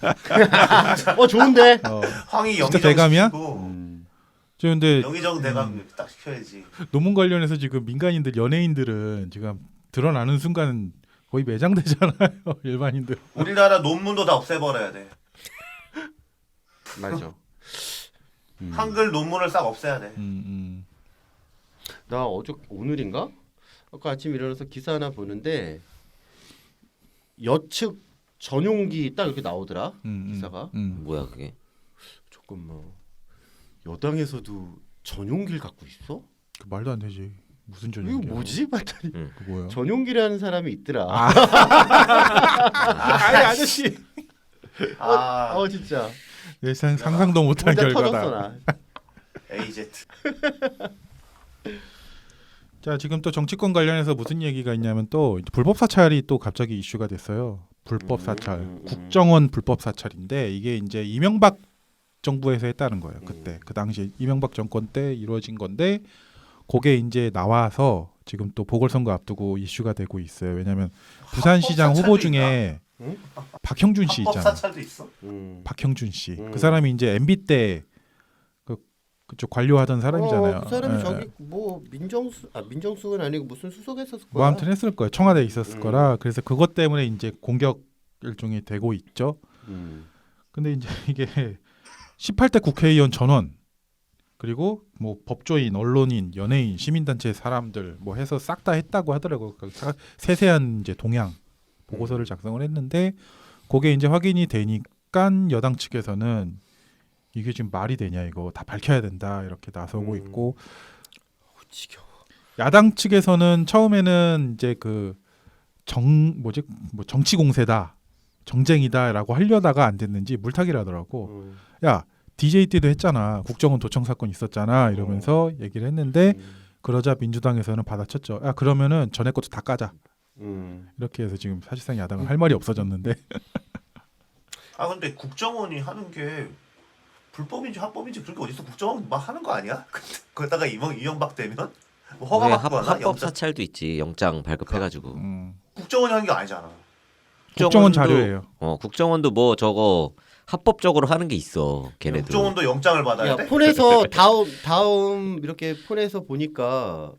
좋은데. 황희 진짜 영의정 대감이야? 시키고 저 근데 영의정 대감 이렇게 딱 시켜야지. 논문 관련해서 지금 민간인들 연예인들은 지금 드러나는 순간 거의 매장되잖아요 일반인들. 우리나라 논문도 다 없애버려야 돼. 맞아. 한글 논문을 싹 없애야 돼. 나 오늘인가? 아까 아침 일어나서 기사 하나 보는데 여측 전용기 딱 이렇게 나오더라. 기사가. 뭐야 그게? 잠깐만. 여당에서도 전용기를 갖고 있어? 그 말도 안 되지. 무슨 이거 전용기야? 뭐지? 봤더니 그 뭐야? 전용기라는 사람이 있더라. 아니 아저씨. 진짜. 내 상상도 못한 혼자 결과다. 터졌어 나. AZ. 자 지금 또 정치권 관련해서 무슨 얘기가 있냐면 또 불법 사찰이 또 갑자기 이슈가 됐어요. 불법 사찰, 국정원 불법 사찰인데 이게 이제 이명박 정부에서 했다는 거예요. 그때 그 당시 이명박 정권 때 이루어진 건데 그게 이제 나와서 지금 또 보궐선거 앞두고 이슈가 되고 있어요. 왜냐하면 부산시장 후보 중에 박형준 씨 합법 있잖아요. 사찰도 있어? 박형준 씨. 그 사람이 이제 MB 때 그쪽 관료하던 사람이잖아요. 그 사람이 예, 저기 뭐 민정수석은 아니고 무슨 수석했었을 거야. 뭐 아무튼 했을 거예요. 청와대에 있었을 거라. 그래서 그것 때문에 이제 공격 일종이 되고 있죠. 근데 이제 이게 18대 국회의원 전원 그리고 뭐 법조인, 언론인, 연예인, 시민단체 사람들 뭐 해서 싹 다 했다고 하더라고요. 그러니까 세세한 이제 동향 보고서를 작성을 했는데 그게 이제 확인이 되니까 여당 측에서는 이게 지금 말이 되냐 이거 다 밝혀야 된다 이렇게 나서고 있고 지겨워. 야당 측에서는 처음에는 이제 그 정치 공세다 정쟁이다라고 하려다가 안 됐는지 물타기를 하더라고. 야 DJ 때도 했잖아. 국정원 도청 사건 있었잖아 이러면서 얘기를 했는데 그러자 민주당에서는 받아쳤죠. 야 그러면은 전에 것도 다 까자. 이렇게 해서 지금 사실상 야당은 할 말이 없어졌는데. 근데 국정원이 하는 게 불법인지 합법인지 그런 게 어디서 국정원 막 하는 거 아니야? 그러다가 이명박 되면 뭐 허가 왜 받고 하나? 합법 사찰도 있지. 영장 발급해가지고. 국정원이 하는 게 아니잖아. 국정원 국정원도- 자료예요. 국정원도 뭐 저거 합법적으로 하는 게 있어. 걔네들. 국정원도 영장을 받아야 야 돼? 폰에서 다음 이렇게 폰에서 보니까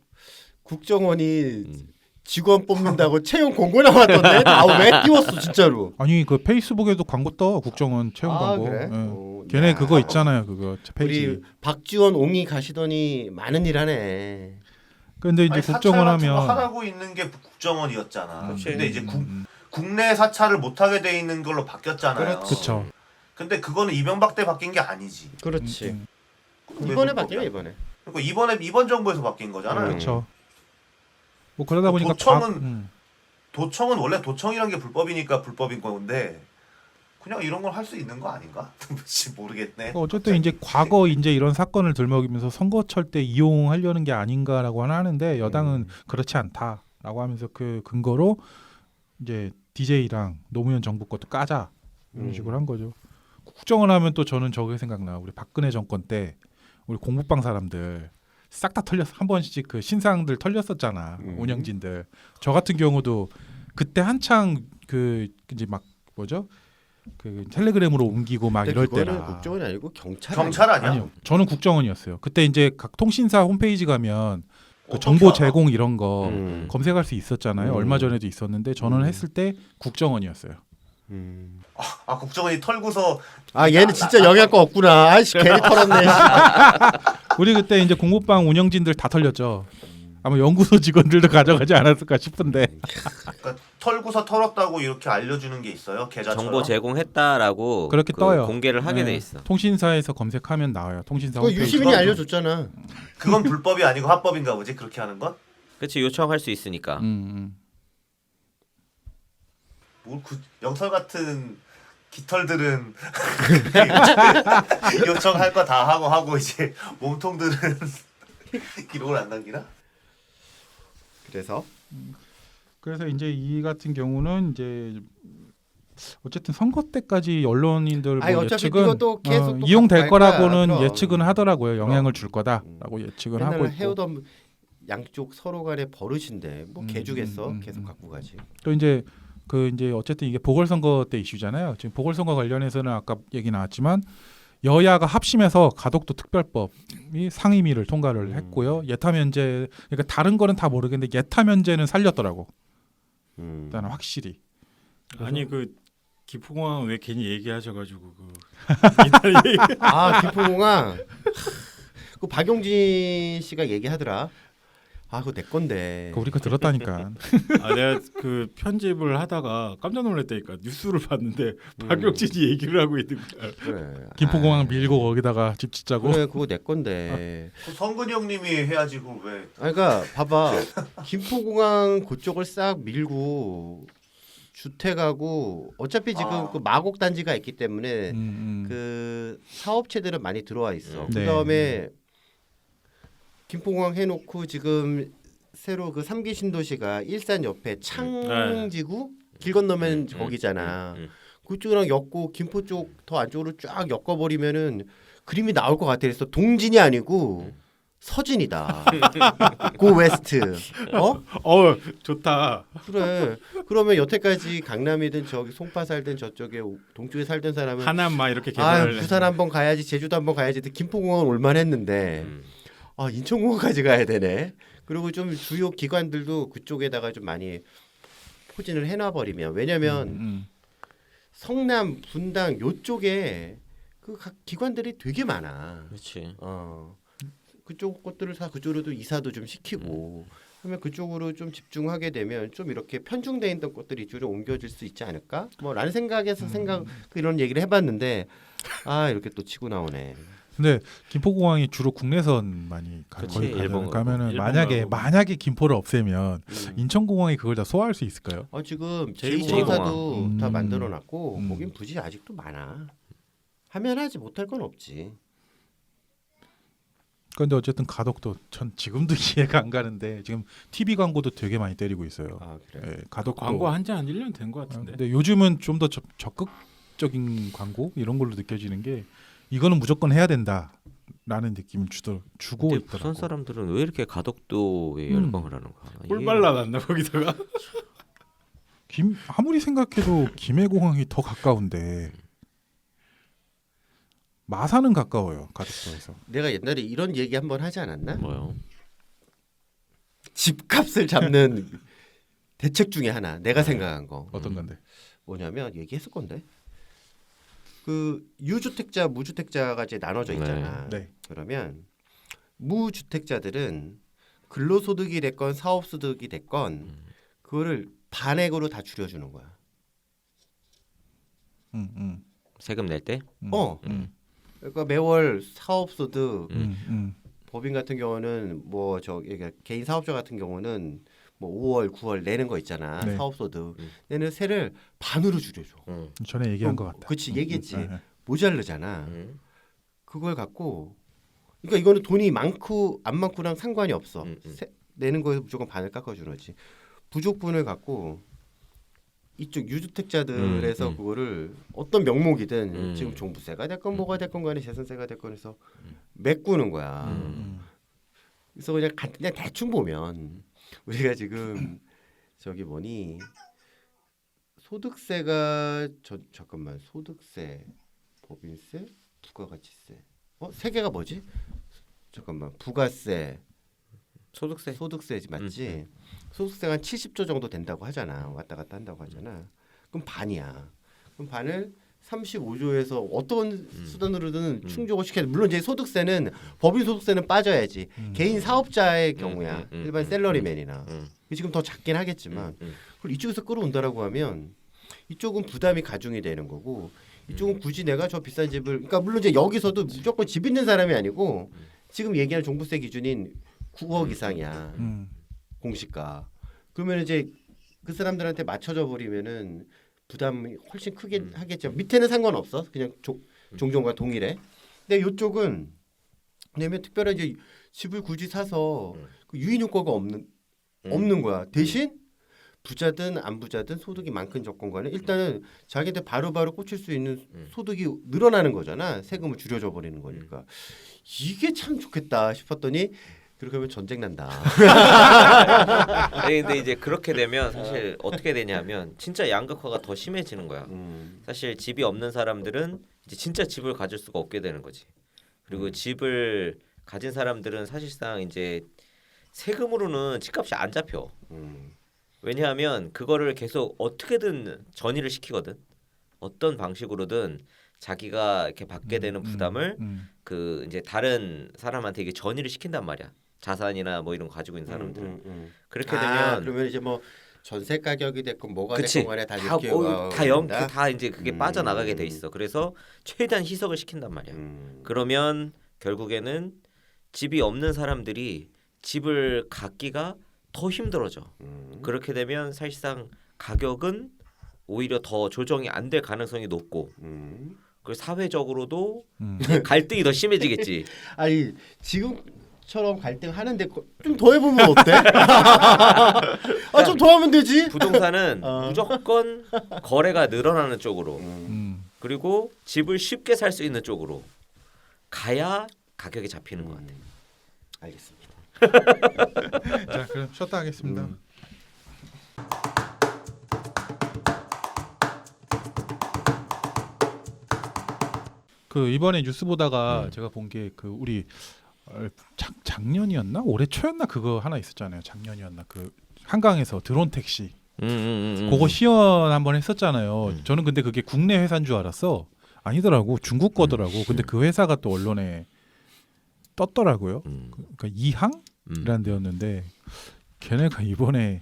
국정원이 직원 뽑는다고 채용 공고 나왔던데 다음에 띄웠어 진짜로. 아니 그 페이스북에도 광고 떠 국정원 채용 광고. 그래? 예. 걔네 그거 있잖아요 그거 페이지. 우리 박지원 옹이 가시더니 많은 일 하네. 근데 이제 아니, 국정원 사찰 같은 거 하면 하라고 있는 게 국정원이었잖아. 그렇지. 근데 이제 국내 사찰을 못 하게 돼 있는 걸로 바뀌었잖아요. 그렇죠. 근데 그거는 이명박 때 바뀐 게 아니지. 그렇지. 왜 이번에 불법이야? 바뀌네 이번에. 그러니까 이번 정부에서 바뀐 거잖아요. 그렇죠. 뭐 그러다 보니까 도청은 원래 도청이란 게 불법이니까 불법인 건데 그냥 이런 걸 할 수 있는 거 아닌가? 모르겠네. 어쨌든 이제 과거 이제 이런 사건을 들먹이면서 선거철 때 이용하려는 게 아닌가라고 하는데 여당은 그렇지 않다라고 하면서 그 근거로 이제 DJ랑 노무현 정부 것도 까자 이런 식으로 한 거죠. 국정원 하면 또 저는 저게 생각나. 우리 박근혜 정권 때 우리 공부방 사람들 싹 다 털렸어. 한 번씩 그 신상들 털렸었잖아. 운영진들. 저 같은 경우도 그때 한창 그 이제 막 뭐죠? 그 텔레그램으로 옮기고 막 이럴 때라. 국정원이 아니고 경찰. 경찰 아니야? 아니요. 저는 국정원이었어요. 그때 이제 각 통신사 홈페이지 가면 그 정보 제공 이런 거 검색할 수 있었잖아요. 얼마 전에도 있었는데 저는 했을 때 국정원이었어요. 국정원이 털고서 얘는 진짜 영향권 없구나. 아이씨 괜히 털었네. 우리 그때 이제 공부방 운영진들 다 털렸죠. 아마 연구소 직원들도 가져가지 않았을까 싶은데. 그러니까 털고서 털었다고 이렇게 알려주는 게 있어요. 계좌처럼. 정보 제공했다라고 그렇게 그 떠요. 공개를 하게 네. 돼 있어. 통신사에서 검색하면 나와요. 통신사 그거 홈페이지. 유시민이 알려줬잖아. 그건 불법이 아니고 합법인가 보지 그렇게 하는 건? 그렇지 요청할 수 있으니까. 뭘그 영털 같은 깃털들은 요청할 거 다 하고 이제 몸통들은 기록을 안 남기나? 그래서 이제 이 같은 경우는 이제 어쨌든 선거 때까지 언론인들 아니, 뭐 어차피 예측은 이것도 계속 또 이용될 갖고 갈 거야. 거라고는 그럼. 예측은 하더라고요. 영향을 줄 거다라고 예측을 하고 맨날 있고. 해오던 양쪽 서로 간의 버릇인데 뭐 개주겠어. 계속 갖고 가지. 또 이제 그 이제 어쨌든 이게 보궐선거 때 이슈잖아요. 지금 보궐선거 관련해서는 아까 얘기 나왔지만 여야가 합심해서 가덕도 특별법이 상임위를 통과를 했고요. 예타 면제 그러니까 다른 거는 다 모르겠는데 예타 면제는 살렸더라고. 일단 확실히. 아니 그 기포공항 왜 괜히 얘기하셔가지고 그 아 김포공항 그 박용진 씨가 얘기하더라. 아 그거 내 건데. 그 우리 거 들었다니까. 아 내가 그 편집을 하다가 깜짝 놀랐다니까 뉴스를 봤는데 박용진이 얘기를 하고 있는 거야. 그래. 김포공항 밀고 거기다가 집 짓자고. 그래 그거 내 건데. 그 성근이 형님이 해야지 그 왜? 아 그러니까 봐봐. 김포공항 그쪽을 싹 밀고 주택하고 어차피 지금 그 마곡 단지가 있기 때문에 그 사업체들은 많이 들어와 있어. 네. 그다음에 김포공항 해놓고 지금 새로 그 3기 신도시가 일산 옆에 창지구 길 건너면 거기잖아. 그쪽이랑 엮고 김포 쪽 더 안쪽으로 쫙 엮어버리면은 그림이 나올 것 같아. 그래서 동진이 아니고 서진이다. 고 웨스트. 좋다. 그래. 그러면 여태까지 강남이든 저기 송파 살든 저쪽에 동쪽에 살던 사람은 하남 막 이렇게 아 개발을 부산 한번 가야지 제주도 한번 가야지 김포공항은 올만했는데 아 인천공항까지 가야 되네. 그리고 좀 주요 기관들도 그쪽에다가 좀 많이 포진을 해놔버리면 왜냐면 성남 분당 요쪽에 그 각 기관들이 되게 많아. 그렇지. 그쪽 것들을 다 그쪽으로도 이사도 좀 시키고 그러면 그쪽으로 좀 집중하게 되면 좀 이렇게 편중돼 있던 것들이 이쪽으로 옮겨질 수 있지 않을까? 뭐라는 생각에서 이런 얘기를 해봤는데 아 이렇게 또 치고 나오네. 근데 김포공항이 주로 국내선 많이 그치, 거기 일본 가면은 일본 만약에 가고. 만약에 김포를 없애면 인천공항이 그걸 다 소화할 수 있을까요? 지금 제2공항. 제2공사도 다 만들어놨고 음. 거긴 부지 아직도 많아. 하면 하지 못할 건 없지. 그런데 어쨌든 가덕도 전 지금도 이해가 안 가는데 지금 TV 광고도 되게 많이 때리고 있어요. 아 그래. 예, 가덕도 광고 한지 한 1년 된 것 같은데. 근데 요즘은 좀 더 적극적인 광고 이런 걸로 느껴지는 게 이거는 무조건 해야 된다라는 느낌을 주고 근데 있더라고. 부산 사람들은 왜 이렇게 가덕도에 열광을 하는 거야? 꿀빨 나갔나 거기다가. 아무리 생각해도 김해공항이 더 가까운데 마산은 가까워요 가덕도에서. 내가 옛날에 이런 얘기 한번 하지 않았나? 뭐요? 집값을 잡는 대책 중에 하나 내가 생각한 거 어떤 건데? 뭐냐면 얘기했을 건데 그 유주택자 무주택자가 이제 나눠져 있잖아. 네. 그러면 무주택자들은 근로소득이 됐건 사업소득이 됐건 그거를 반액으로 다 줄여주는 거야. 세금 낼 때? 그러니까 매월 사업소득 법인 같은 경우는 뭐 그러니까 개인 사업자 같은 경우는 뭐 5월, 9월 내는 거 있잖아. 네. 사업소득 내는 세를 반으로 줄여줘. 전에 얘기한 것 같다. 그렇지 얘기했지. 네. 모자르잖아. 그걸 갖고 그러니까 이거는 돈이 많고 안 많고랑 상관이 없어. 내는 거에서 무조건 반을 깎아주는 거지. 부족분을 갖고 이쪽 유주택자들에서 그거를 어떤 명목이든 지금 종부세가 됐건 뭐가 됐건 간에 재산세가 됐건 해서 메꾸는 거야. 그래서 그냥 대충 보면 우리가 지금 저기 뭐니 소득세가 잠깐만 소득세, 법인세, 부가가치세 세 개가 뭐지? 잠깐만 부가세, 소득세지 맞지? 소득세가 한 70조 정도 된다고 하잖아. 왔다 갔다 한다고 하잖아. 그럼 반이야. 그럼 반을 35조에서 어떤 수단으로든 충족을 시켜야 돼. 물론 이제 소득세는 법인 소득세는 빠져야지. 개인 사업자의 경우야. 일반 셀러리맨이나. 지금 더 작긴 하겠지만 그걸 이쪽에서 끌어온다라고 하면 이쪽은 부담이 가중이 되는 거고 이쪽은 굳이 내가 저 비싼 집을 그러니까 물론 이제 여기서도 무조건 집 있는 사람이 아니고 지금 얘기하는 종부세 기준인 9억 이상이야. 공시가. 그러면 이제 그 사람들한테 맞춰져 버리면은 부담이 훨씬 크게 하겠죠. 밑에는 상관없어. 그냥 종종과 동일해. 근데 이쪽은 왜냐면 특별한 이제 집을 굳이 사서 그 유인 효과가 없는 거야. 대신 부자든 안 부자든 소득이 많건 적건 간에 일단은 자기한테 바로바로 꽂힐 수 있는 소득이 늘어나는 거잖아. 세금을 줄여줘 버리는 거니까. 이게 참 좋겠다 싶었더니 그렇게 하면 전쟁 난다. 아니, 근데 이제 그렇게 되면 사실 어떻게 되냐면 진짜 양극화가 더 심해지는 거야. 사실 집이 없는 사람들은 이제 진짜 집을 가질 수가 없게 되는 거지. 그리고 집을 가진 사람들은 사실상 이제 세금으로는 집값이 안 잡혀. 왜냐하면 그거를 계속 어떻게든 전이를 시키거든. 어떤 방식으로든 자기가 이렇게 받게 되는 부담을 그 이제 다른 사람한테 이게 전이를 시킨단 말이야. 자산이나 뭐 이런 거 가지고 있는 사람들은 그렇게 되면 그러면 이제 뭐 전세 가격이 됐건 뭐가 그치 됐건 간에 다 다 이제 그게 빠져나가게 돼 있어. 그래서 최대한 희석을 시킨단 말이야. 그러면 결국에는 집이 없는 사람들이 집을 갖기가 더 힘들어져. 그렇게 되면 사실상 가격은 오히려 더 조정이 안 될 가능성이 높고 그리고 사회적으로도 갈등이 더 심해지겠지. 아니 지금처럼 갈등하는데 좀 더 해보면 어때? 좀 더 하면 되지. 부동산은 무조건 거래가 늘어나는 쪽으로 그리고 집을 쉽게 살 수 있는 쪽으로 가야 가격이 잡히는 것 같아. 알겠습니다. 자, 그럼 쉬었다 하겠습니다. 그 이번에 뉴스 보다가 제가 본 게 그 우리 작년이었나 올해 초였나 그거 하나 있었잖아요. 작년이었나 그 한강에서 드론 택시 그거 시연 한번 했었잖아요. 저는 근데 그게 국내 회사인 줄 알았어. 아니더라고. 중국 거더라고. 근데 그 회사가 또 언론에 떴더라고요. 그러니까 이항이라는 데였는데 걔네가 이번에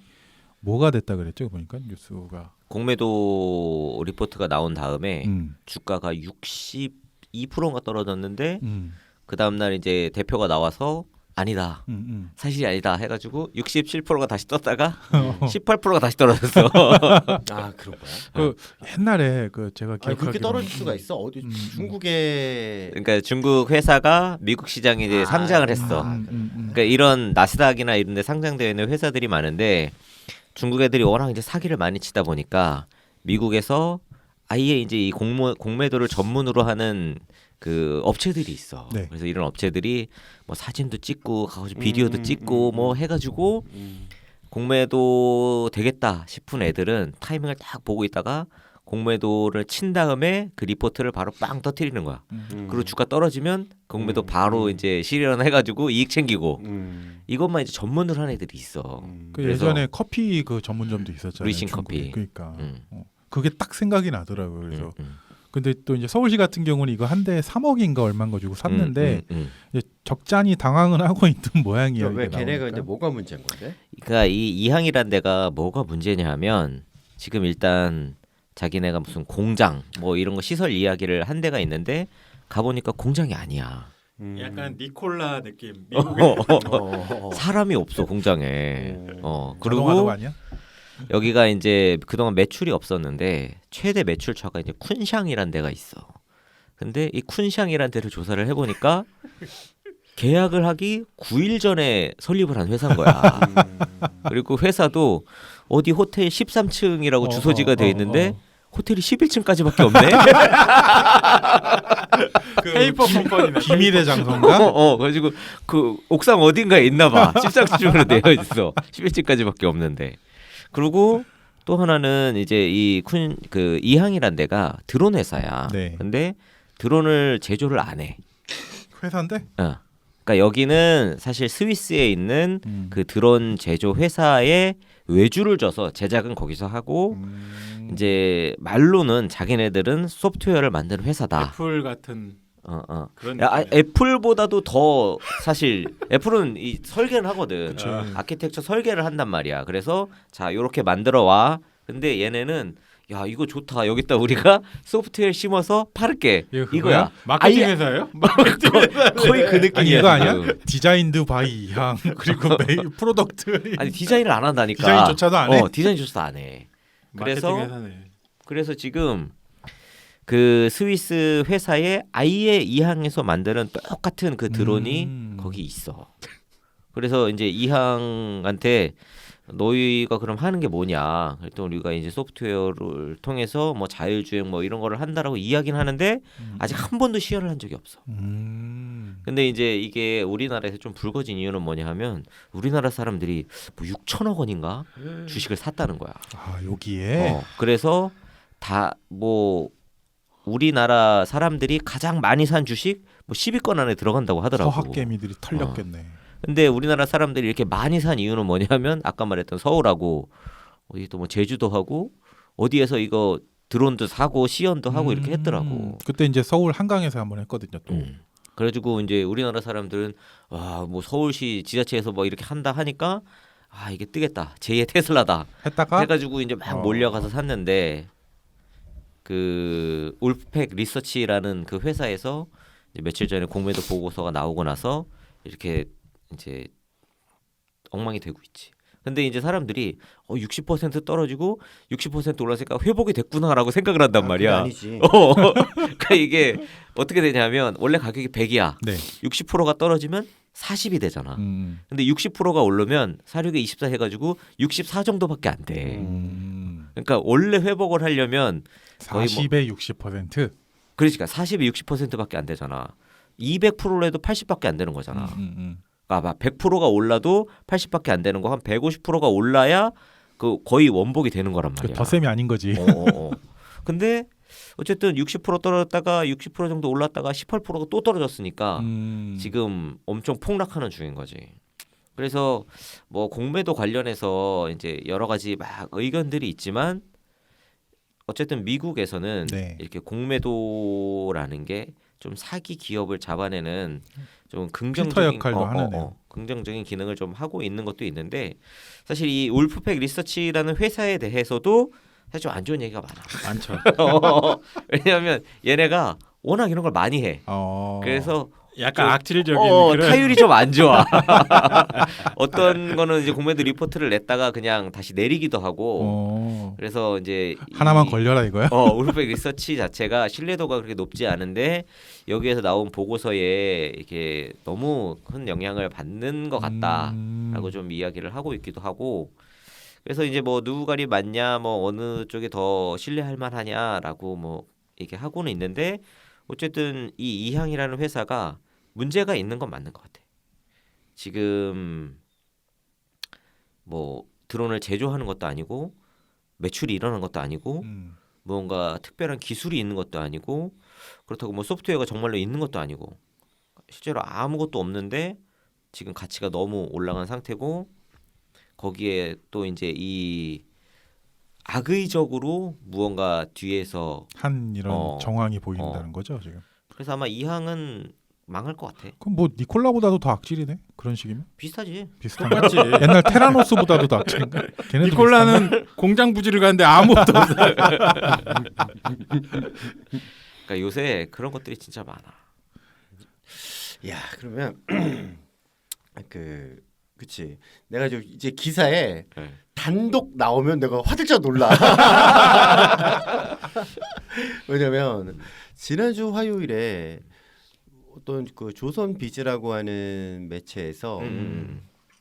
뭐가 됐다 그랬죠? 보니까 뉴스가 공매도 리포트가 나온 다음에 주가가 62%가 떨어졌는데 그 다음 날 이제 대표가 나와서 아니다. 사실이 아니다 해가지고 67%가 다시 떴다가 18%가 다시 떨어졌어. 아 그런 거야? 그 옛날에 그 제가 기억하기로 그렇게 떨어질 수가 있어? 어디 중국에 그러니까 중국 회사가 미국 시장에 이제 상장을 했어. 그러니까 이런 나스닥이나 이런 데 상장되어 있는 회사들이 많은데 중국 애들이 워낙 이제 사기를 많이 치다 보니까 미국에서 아예 이제 이 공매도를 전문으로 하는 그 업체들이 있어. 네. 그래서 이런 업체들이 뭐 사진도 찍고 가가지고 비디오도 찍고 뭐 해가지고 공매도 되겠다 싶은 애들은 타이밍을 딱 보고 있다가 공매도를 친 다음에 그 리포트를 바로 빵 터뜨리는 거야. 그리고 주가 떨어지면 공매도 바로 이제 실현해가지고 이익 챙기고 이것만 이제 전문으로 하는 애들이 있어. 그 예전에 커피 그 전문점도 있었잖아요. 루이싱 중국에. 커피. 그러니까 그게 딱 생각이 나더라고요. 그래서 근데 또 이제 서울시 같은 경우는 이거 한 대에 3억인가 얼마인 거 주고 샀는데 이제 적잖이 당황은 하고 있는 모양이에요. 왜 걔네가 이제 뭐가 문제인 건데? 그러니까 이 이항이란 데가 뭐가 문제냐면 지금 일단 자기네가 무슨 공장 뭐 이런 거 시설 이야기를 한 데가 있는데 가보니까 공장이 아니야. 약간 니콜라 느낌. 사람이 없어 공장에. 자동화도 그리고 아니야? 여기가 이제 그동안 매출이 없었는데 최대 매출처가 이제 쿤샹이란 데가 있어. 근데 이 쿤샹이란 데를 조사를 해보니까 계약을 하기 9일 전에 설립을 한 회사인 거야. 그리고 회사도 어디 호텔 13층이라고 주소지가 돼 있는데 호텔이 11층까지밖에 없네. 페이퍼 컴퍼니네. 비밀의 장소인가? 그래가지고 그 옥상 어딘가에 있나봐. 13층으로 되어 있어. 11층까지밖에 없는데. 그리고 또 하나는 이제 그 이항이란 데가 드론 회사야. 네. 근데 드론을 제조를 안 해. 회사인데? 그러니까 여기는 사실 스위스에 있는 그 드론 제조 회사에 외주를 줘서 제작은 거기서 하고 이제 말로는 자기네들은 소프트웨어를 만드는 회사다. 애플 같은 그런 느낌이야. 애플보다도 더 사실 애플은 이 설계는 하거든. 그치. 아키텍처 설계를 한단 말이야. 그래서 자 요렇게 만들어 와. 근데 얘네는 야 이거 좋다. 여기다 우리가 소프트웨어 심어서 팔을게. 이거 그거야? 이거야. 마케팅 아예- 회사예요? 거의 그 느낌이야. 아니 이거 아니야? 지금. 디자인드 바이 이항 그리고 메인 프로덕트 아니 디자인을 안 한다니까. 디자인조차도 안 해? 디자인조차도 안 해. 그래서- 마케팅 회사네. 그래서 지금 그 스위스 회사의 아예 이항에서 만드는 똑같은 그 드론이 거기 있어. 그래서 이제 이항한테 너희가 그럼 하는 게 뭐냐? 그랬더니 우리가 이제 소프트웨어를 통해서 뭐 자율주행 뭐 이런 거를 한다라고 이야기는 하는데 아직 한 번도 시연을 한 적이 없어. 근데 이제 이게 우리나라에서 좀 불거진 이유는 뭐냐 하면 우리나라 사람들이 뭐 6천억 원인가 주식을 샀다는 거야. 아 여기에 그래서 다 뭐 우리나라 사람들이 가장 많이 산 주식 뭐 10위권 안에 들어간다고 하더라고. 서학개미들이 털렸겠네. 근데 우리나라 사람들이 이렇게 많이 산 이유는 뭐냐면 아까 말했던 서울하고 어디 또 뭐 제주도 하고 어디에서 이거 드론도 사고 시연도 하고 이렇게 했더라고. 그때 이제 서울 한강에서 한번 했거든요. 또. 그래가지고 이제 우리나라 사람들은 와 뭐 서울시 지자체에서 뭐 이렇게 한다 하니까 아 이게 뜨겠다. 제2의 테슬라다. 했다가 해가지고 이제 막 몰려가서 샀는데 그 울프팩 리서치라는 그 회사에서 이제 며칠 전에 공매도 보고서가 나오고 나서 이렇게 이제 엉망이 되고 있지. 근데 이제 사람들이 60% 떨어지고 60% 올랐으니까 회복이 됐구나라고 생각을 한단 말이야. 아니지. 그러니까 이게 어떻게 되냐면 원래 가격이 100이야. 네. 60%가 떨어지면 40이 되잖아. 근데 60%가 오르면 사륙에 24 해가지고 64 정도밖에 안 돼. 그러니까 원래 회복을 하려면 거의 40에 60%. 그러니까 40에 60%밖에 안 되잖아. 200%로 해도 80밖에 안 되는 거잖아. 아, 100%가 올라도 80밖에 안 되는 거 한 150%가 올라야 그 거의 원복이 되는 거란 말이야. 덧셈이 아닌 거지. 근데 어쨌든 60% 떨어졌다가 60% 정도 올랐다가 18%가 또 떨어졌으니까 지금 엄청 폭락하는 중인 거지. 그래서 뭐 공매도 관련해서 이제 여러 가지 막 의견들이 있지만 어쨌든 미국에서는 네. 이렇게 공매도라는 게 좀 사기 기업을 잡아내는 좀 긍정적인 역할도 하네요. 긍정적인 기능을 좀 하고 있는 것도 있는데 사실 이 울프팩 리서치라는 회사에 대해서도 사실 좀 안 좋은 얘기가 많아. 많죠. 왜냐하면 얘네가 워낙 이런 걸 많이 해. 그래서 약간 좀- 악질적인 그런 타율이 좀 안 좋아. 어떤 거는 이제 공매도 리포트를 냈다가 그냥 다시 내리기도 하고. 그래서 이제 하나만 걸려라 이거야? 울프팩 리서치 자체가 신뢰도가 그렇게 높지 않은데 여기에서 나온 보고서에 이렇게 너무 큰 영향을 받는 것 같다라고 좀 이야기를 하고 있기도 하고. 그래서 이제 뭐 누구가리 맞냐, 뭐 어느 쪽이 더 신뢰할 만하냐라고 뭐 이렇게 하고는 있는데 어쨌든 이 이항이라는 회사가 문제가 있는 건 맞는 것 같아. 지금 뭐 드론을 제조하는 것도 아니고 매출이 일어나는 것도 아니고 뭔가 특별한 기술이 있는 것도 아니고 그렇다고 뭐 소프트웨어가 정말로 있는 것도 아니고 실제로 아무것도 없는데 지금 가치가 너무 올라간 상태고 거기에 또 이제 이 악의적으로 무언가 뒤에서 한 이런 어, 정황이 보인다는 거죠 지금. 그래서 아마 이항은 망할 것 같아. 그럼 뭐 니콜라보다도 더 악질이네 그런 식이면? 비슷하지. 비슷한. 똑같지. 옛날 테라노스보다도 더 악질인가? 걔네도 니콜라는 공장 부지를 가는데 아무것도 없어. 그러니까 요새 그런 것들이 진짜 많아. 야 그러면 그치. 내가 좀 이제 기사에 네. 단독 나오면 내가 화들짝 놀라. 왜냐면 지난주 화요일에 어떤 그 조선 비즈라고 하는 매체에서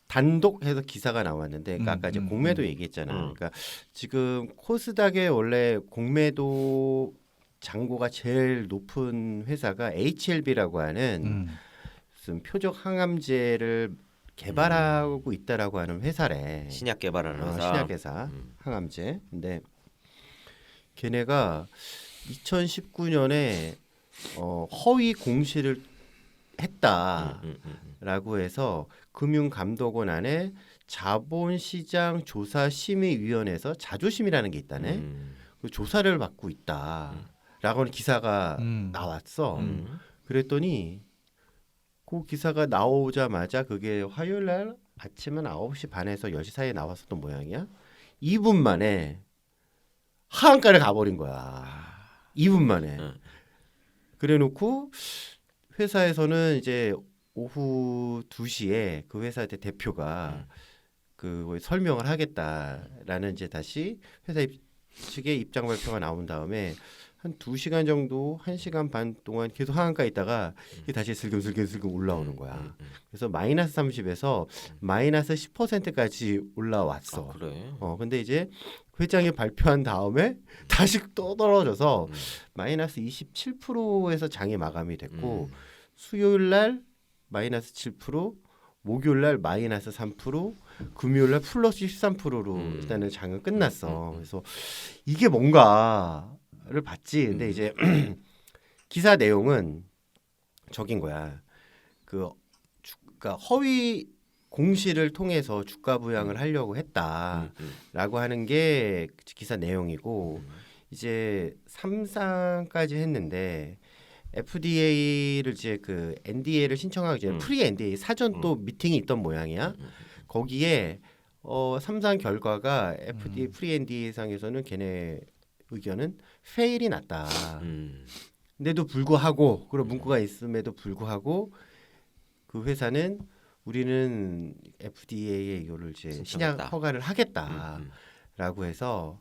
단독 해서 기사가 나왔는데 그러니까 아까 이제 공매도 얘기했잖아. 그러니까 지금 코스닥에 원래 공매도 잔고가 제일 높은 회사가 HLB라고 하는 무슨 표적 항암제를 개발하고 있다라고 하는 회사래. 신약 개발하는 회사. 신약 회사 항암제. 근데 걔네가 2019년에 허위 공시를 했다라고 해서 금융감독원 안에 자본시장 조사심의위원회에서 자조심이라는 게 있다네. 그 조사를 받고 있다라고 기사가 나왔어. 그랬더니 그 기사가 나오자마자 그게 화요일 날 아침 한 9시 반에서 10시 사이에 나왔었던 모양이야. 2분 만에 하한가를 가버린 거야. 2분 만에. 그래놓고 회사에서는 이제 오후 2시에 그 회사 대표가 그 설명을 하겠다라는 이제 다시 회사 측의 입장 발표가 나온 다음에 한 2시간 정도, 1시간 반 동안 계속 하한가 있다가 이게 다시 슬금슬금 올라오는 거야. 그래서 마이너스 30에서 마이너스 10%까지 올라왔어. 아, 그래. 근데 이제 회장이 발표한 다음에 다시 또 떨어져서 마이너스 27%에서 장이 마감이 됐고 수요일 날 마이너스 7%, 목요일 날 마이너스 3%, 금요일 날 플러스 13%로 일단은 장은 끝났어. 그래서 이게 뭔가를 봤지. 근데 이제 기사 내용은 적인 거야. 그러니까 허위 공시를 통해서 주가 부양을 하려고 했다라고 하는 게 기사 내용이고 이제 3상까지 했는데 FDA를 이제 그 NDA를 신청하기 전에 프리 NDA 사전 또 미팅이 있던 모양이야. 거기에 3상 결과가 FDA 프리 NDA 상에서는 걔네 의견은 페일이 났다. 근데도 불구하고 그런 문구가 있음에도 불구하고 그 회사는 우리는 FDA에 이거를 이제 신약 허가를 하겠다라고 해서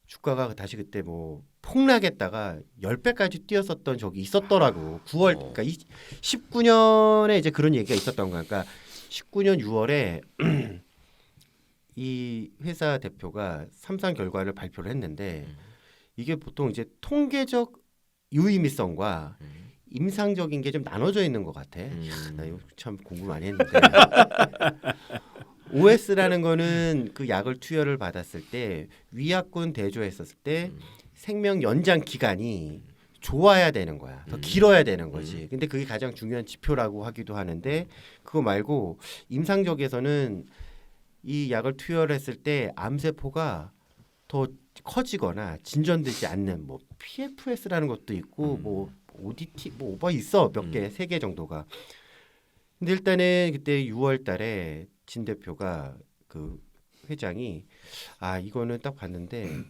주가가 다시 그때 뭐 폭락했다가 10배까지 뛰었었던 적이 있었더라고. 9월 그러니까 19년에 이제 그런 얘기가 있었던 거야. 그러니까 19년 6월에 이 회사 대표가 3상 결과를 발표를 했는데 이게 보통 이제 통계적 유의미성과 임상적인 게 좀 나눠져 있는 것 같아. 나 이거 참 공부 많이 했는데 OS라는 거는 그 약을 투여를 받았을 때 위약군 대조했었을 때 생명 연장 기간이 좋아야 되는 거야. 더 길어야 되는 거지. 근데 그게 가장 중요한 지표라고 하기도 하는데 그거 말고 임상적에서는 이 약을 투여를 했을 때 암세포가 더 커지거나 진전되지 않는 뭐 PFS라는 것도 있고 뭐 ODT 뭐 오버 있어 몇 개, 3개 정도가. 근데 일단은 그때 6월 달에 진 대표가 그 회장이 이거는 딱 봤는데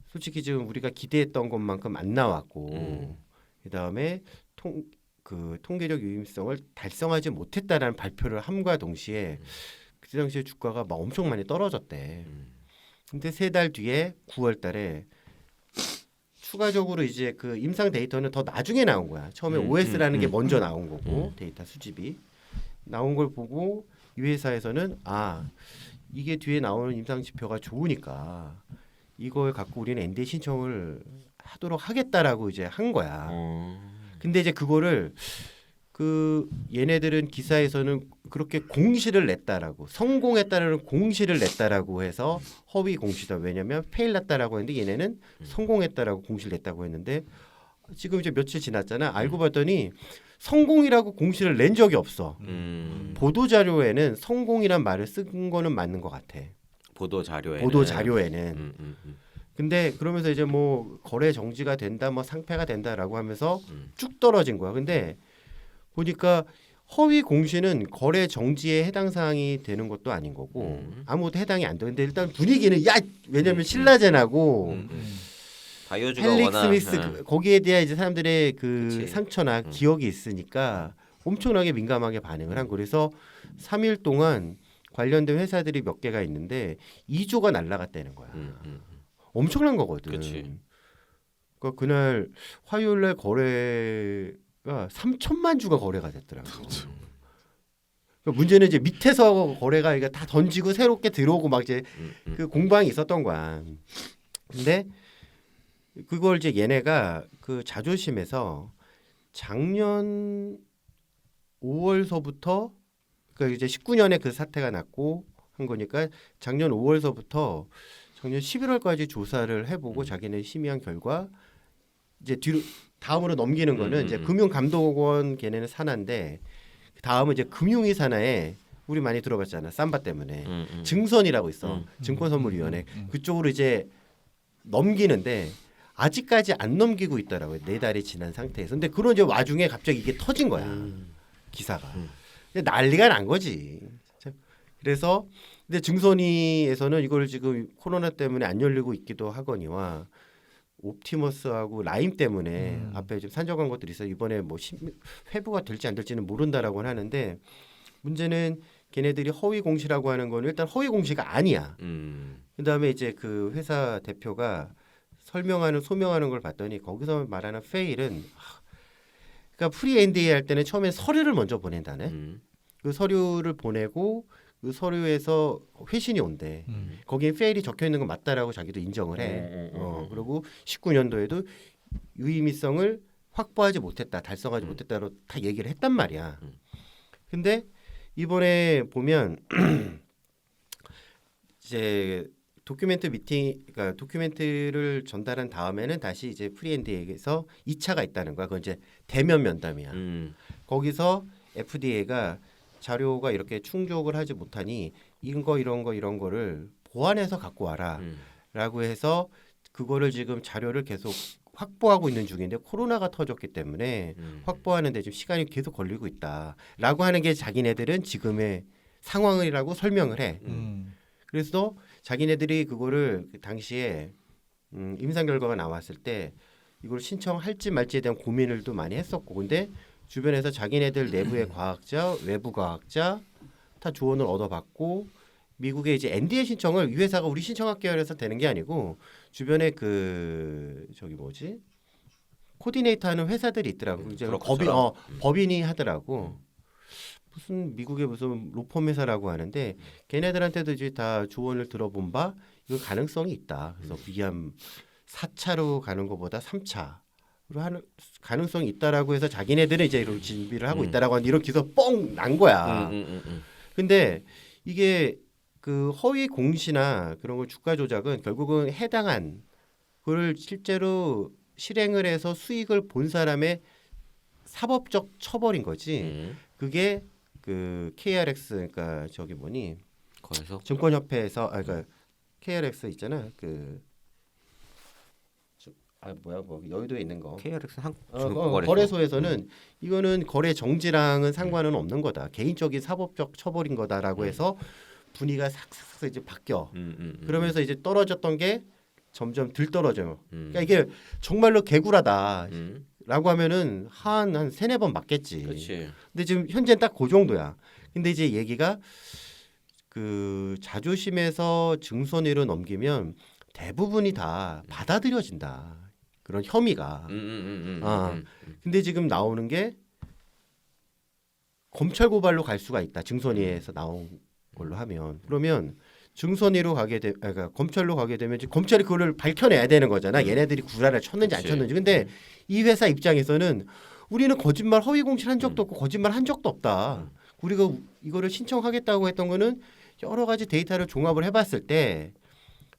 솔직히 지금 우리가 기대했던 것만큼 안 나왔고 그다음에 통계적 유의미성을 달성하지 못했다라는 발표를 함과 동시에 그 당시에 주가가 막 엄청 많이 떨어졌대. 근데 3달 뒤에 9월 달에 추가적으로 이제 그 임상 데이터는 더 나중에 나온 거야. 처음에 OS라는 게 먼저 나온 거고 데이터 수집이 나온 걸 보고 이 회사에서는 이게 뒤에 나오는 임상 지표가 좋으니까 이걸 갖고 우리는 NDA 신청을 하도록 하겠다라고 이제 한 거야. 근데 이제 그거를 그 얘네들은 기사에서는 그렇게 공시를 냈다라고 성공했다라는 공시를 냈다라고 해서 허위 공시다. 왜냐면 페일 났다라고 했는데 얘네는 성공했다라고 공시를 냈다고 했는데 지금 이제 며칠 지났잖아. 알고 봤더니 성공이라고 공시를 낸 적이 없어. 보도 자료에는 성공이란 말을 쓴 거는 맞는 것 같아. 보도 자료에는. 근데 그러면서 이제 뭐 거래 정지가 된다, 뭐 상폐가 된다라고 하면서 쭉 떨어진 거야. 근데 보니까 허위 공시는 거래 정지에 해당 사항이 되는 것도 아닌 거고 아무것도 해당이 안 돼. 근데 일단 분위기는 왜냐면 신라젠하고 바이오주가 헬릭 워낙 스미스 거기에 대한 이제 사람들의 그 그치. 상처나 기억이 있으니까 엄청나게 민감하게 반응을 한 거. 그래서 3일 동안 관련된 회사들이 몇 개가 있는데 2조가 날라갔다는 거야. 엄청난 거거든. 그치. 그러니까 그날 화요일 날 거래가 3천만 주가 거래가 됐더라고. 그러니까 문제는 이제 밑에서 거래가 이게 다 던지고 새롭게 들어오고 막 이제 그 공방이 있었던 거야. 근데 그걸 이제 얘네가 그 자존심에서 작년 5월서부터 그러니까 이제 19년에 그 사태가 났고 한 거니까 작년 5월서부터 작년 11월까지 조사를 해보고 자기네 심의한 결과 이제 뒤로 다음으로 넘기는 거는 이제 금융감독원 걔네는 산하인데 다음은 이제 금융위 산하에 우리 많이 들어봤잖아. 삼바 때문에 증선이라고 있어. 증권선물위원회 그쪽으로 이제 넘기는데 아직까지 안 넘기고 있더라고요. 4달이 지난 상태에서. 근데 그런 이제 와중에 갑자기 이게 터진 거야. 기사가. 근데 난리가 난 거지. 그래서 근데 증선이에서는 이걸 지금 코로나 때문에 안 열리고 있기도 하거니와 옵티머스하고 라임 때문에 앞에 좀 산정한 것들이 있어. 이번에 뭐 회부가 될지 안 될지는 모른다라고는 하는데 문제는 걔네들이 허위 공시라고 하는 거는 일단 허위 공시가 아니야. 그다음에 이제 그 회사 대표가 소명하는 걸 봤더니 거기서 말하는 페일은 그러니까 프리 NDA 할 때는 처음에 서류를 먼저 보낸다네. 그 서류를 보내고 그 서류에서 회신이 온대. 거기에 페일이 적혀 있는 건 맞다라고 자기도 인정을 해. 그리고 19년도에도 유의미성을 확보하지 못했다, 달성하지 못했다로 다 얘기를 했단 말이야. 근데 이번에 보면 이제 그러니까 도큐멘트를 전달한 다음에는 다시 이제 프리엔드에게서 2차가 있다는 거야. 그건 이제 대면 면담이야. 거기서 FDA가 자료가 이렇게 충족을 하지 못하니 이런 거를 보완해서 갖고 와라라고 해서 그거를 지금 자료를 계속 확보하고 있는 중인데 코로나가 터졌기 때문에 확보하는데 지금 시간이 계속 걸리고 있다라고 하는 게 자기네들은 지금의 상황이라고 설명을 해. 그래서 자기네들이 그거를 그 당시에 임상 결과가 나왔을 때 이걸 신청할지 말지에 대한 고민을 또 많이 했었고, 근데 주변에서 자기네들 내부의 과학자, 외부 과학자 다 조언을 얻어받고 미국의 이제 NDA 신청을 이 회사가 우리 신청할게요 해서 되는 게 아니고 주변에 그 저기 뭐지 코디네이터 하는 회사들이 있더라고. 이제 법인이 하더라고. 무슨 미국의 무슨 로펌 회사라고 하는데 걔네들한테도 이제 다 조언을 들어본 바 이거 가능성이 있다. 그래서 위암 4차로 가는 것보다 3차로 하는 가능성이 있다라고 해서 자기네들은 이제 이런 준비를 하고 있다라고 하는 이런 기사 뻥 난 거야. 근데 이게 그 허위 공시나 그런 걸 주가 조작은 결국은 해당한 그걸 실제로 실행을 해서 수익을 본 사람의 사법적 처벌인 거지. 그게 그 KRX 그러니까 저기 뭐니 거기서 증권협회에서 그러니까 KRX 있잖아 뭐 여의도에 있는 거 KRX 거래소에서는 이거는 거래 정지랑은 상관은 없는 거다. 개인적인 사법적 처벌인 거다라고 해서 분위기가 싹싹 이제 바뀌어. 그러면서 이제 떨어졌던 게 점점 덜 떨어져요. 그러니까 이게 정말로 개구라다. 라고 하면은 한 세네 번 맞겠지. 그치. 근데 지금 현재는 딱 그 정도야. 근데 이제 얘기가 그 자조심에서 증손위로 넘기면 대부분이 다 받아들여진다. 그런 혐의가. 근데 지금 나오는 게 검찰 고발로 갈 수가 있다. 증손위에서 나온 걸로 하면 그러면 증손위로 그러니까 검찰로 가게 되면 이제 검찰이 그거를 밝혀내야 되는 거잖아. 얘네들이 구라를 쳤는지 안 쳤는지. 근데 이 회사 입장에서는 우리는 거짓말 허위 공시를 한 적도 없고 거짓말 한 적도 없다. 우리가 이거를 신청하겠다고 했던 거는 여러 가지 데이터를 종합을 해봤을 때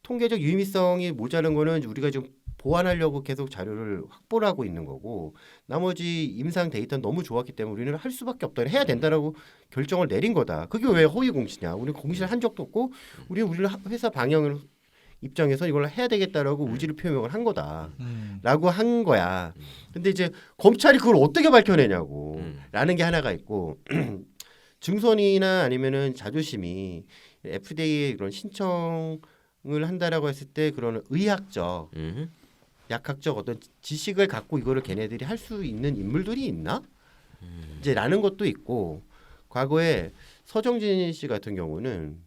통계적 유의미성이 모자란 거는 우리가 좀 보완하려고 계속 자료를 확보를 하고 있는 거고 나머지 임상 데이터는 너무 좋았기 때문에 우리는 할 수밖에 없다. 해야 된다라고 결정을 내린 거다. 그게 왜 허위 공시냐. 우리는 공시를 한 적도 없고 우리는 회사 방향을 입장에서 이걸 해야 되겠다라고 의지를 표명을 한 거다라고 한 거야. 근데 이제 검찰이 그걸 어떻게 밝혀내냐고 라는 게 하나가 있고 증손이나 아니면은 자조심이 FDA에 이런 신청을 한다라고 했을 때 그런 의학적 약학적 어떤 지식을 갖고 이거를 걔네들이 할 수 있는 인물들이 있나? 이제 라는 것도 있고 과거에 서정진 씨 같은 경우는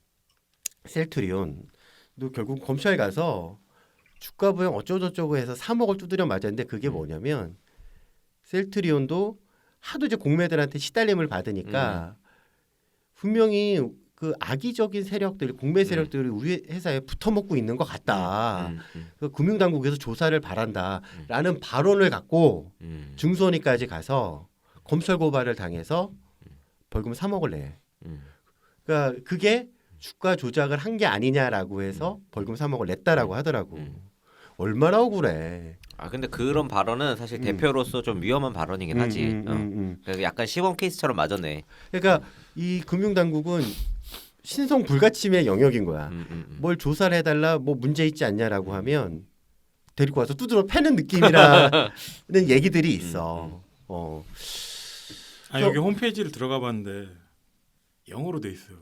셀트리온도 결국 검찰 가서 주가 부양 어쩌고저쩌고 해서 3억을 두드려 맞았는데 그게 뭐냐면 셀트리온도 하도 이제 공매들한테 시달림을 받으니까 분명히 그 악의적인 세력들, 공매 세력들이 우리 회사에 붙어먹고 있는 것 같다. 그 금융당국에서 조사를 바란다라는 발언을 갖고 증손위까지 가서 검찰 고발을 당해서 벌금 3억을 내. 그러니까 그게 주가 조작을 한 게 아니냐라고 해서 벌금 3억을 냈다라고 하더라고. 얼마나 억울해. 아 근데 그런 발언은 사실 대표로서 좀 위험한 발언이긴 하지. 그래서 약간 시범 케이스처럼 맞았네. 그러니까 이 금융당국은 신성 불가침의 영역인 거야. 뭘 조사를 해달라 뭐 문제 있지 않냐라고 하면 데리고 와서 두드러 패는 느낌이라는 얘기들이 있어. 여기 홈페이지를 들어가봤는데 영어로 돼 있어요.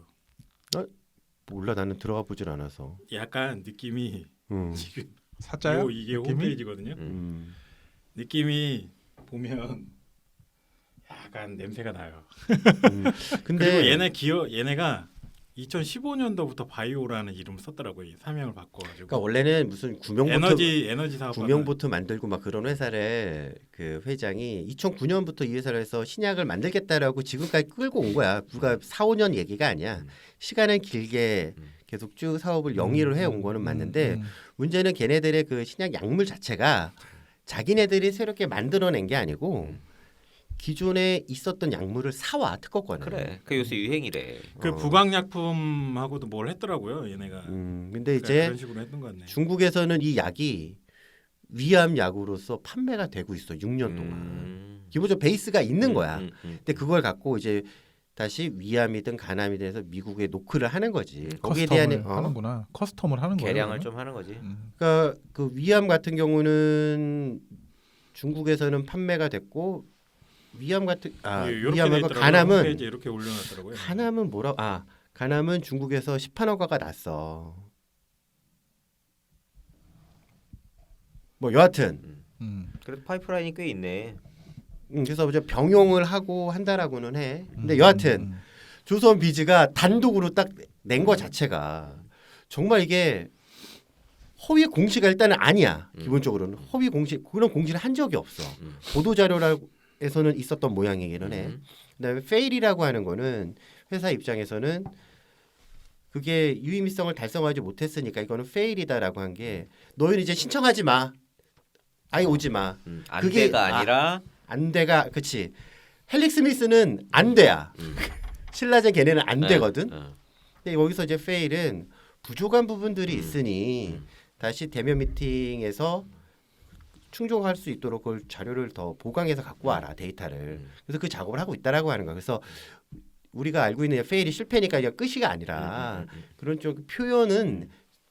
몰라 나는 들어가 보질 않아서. 약간 느낌이 지금 사자요? 이게 느낌이? 홈페이지거든요. 느낌이 보면 약간 냄새가 나요. 근데 그리고 얘네가 2015년도부터 바이오라는 이름 썼더라고요. 이 사명을 바꿔가지고. 그러니까 원래는 무슨 에너지 사업. 구명보트 만들고 막 그런 회사를 그 회장이 2009년부터 이 회사를 해서 신약을 만들겠다라고 지금까지 끌고 온 거야. 불과 4, 5년 얘기가 아니야. 시간은 길게 계속 쭉 사업을 영위를 해온 거는 맞는데 문제는 걔네들의 그 신약 약물 자체가 자기네들이 새롭게 만들어낸 게 아니고 기존에 있었던 약물을 사와 특허권을. 그래. 그 요새 유행이래. 그 부강약품하고도 뭘 했더라고요. 얘네가. 근데 이제 그런 식으로 했던 것 같네. 중국에서는 이 약이 위암 약으로서 판매가 되고 있어. 6년 동안. 기본적으로 베이스가 있는 거야. 근데 그걸 갖고 이제 다시 위암이든 간암이든 해서 미국에 노크를 하는 거지. 거기에 대한 하는구나. 커스텀을 하는 거예요. 개량을 그러면? 좀 하는 거지. 그러니까 그 위암 같은 경우는 중국에서는 판매가 됐고 위암 같은 위암하고 간암은 홈페이지에 이렇게 올려놨더라고요. 간암은 간암은 중국에서 시판 허가가 났어. 뭐 여하튼 그래도 파이프라인이 꽤 있네. 그래서 이제 병용을 하고 한다라고는 해. 근데 여하튼 조선 비즈가 단독으로 딱 낸 거 자체가 정말 이게 허위 공시가 일단은 아니야. 기본적으로는 허위 공시 그런 공시를 한 적이 없어. 보도 자료에서는 있었던 모양이기는 해. 그다음에 페일이라고 하는 거는 회사 입장에서는 그게 유의미성을 달성하지 못했으니까 이거는 페일이다라고 한 게 너희는 이제 신청하지 마. 아예 오지 마. 안돼가 아니라 안돼가 그치. 헬릭 스미스는 안돼야. 신라젠 걔네는 안되거든. 근데 여기서 이제 페일은 부족한 부분들이 있으니 다시 대면 미팅에서 충족할 수 있도록 그걸 자료를 더 보강해서 갖고 와라 데이터를. 그래서 그 작업을 하고 있다라고 하는 거야. 그래서 우리가 알고 있는 페일이 실패니까 그냥 끝이가 아니라 그런 쪽 표현은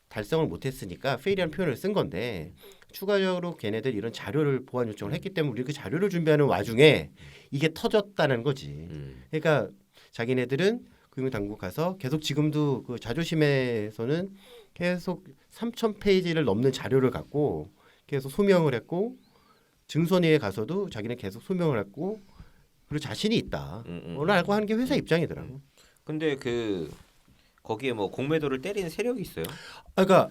달성을 못했으니까 페일이라는 표현을 쓴 건데 추가적으로 걔네들 이런 자료를 보완 요청을 했기 때문에 우리 그 자료를 준비하는 와중에 이게 터졌다는 거지. 그러니까 자기네들은 금융당국 가서 계속 지금도 그 자조심에서는 계속 3,000페이지를 넘는 자료를 갖고 계속 소명을 했고 증손위에 가서도 자기는 계속 소명을 했고 그리고 자신이 있다. 오늘 알고 하는 게 회사 입장이더라고. 근데 그 거기에 뭐 공매도를 때리는 세력이 있어요? 그러니까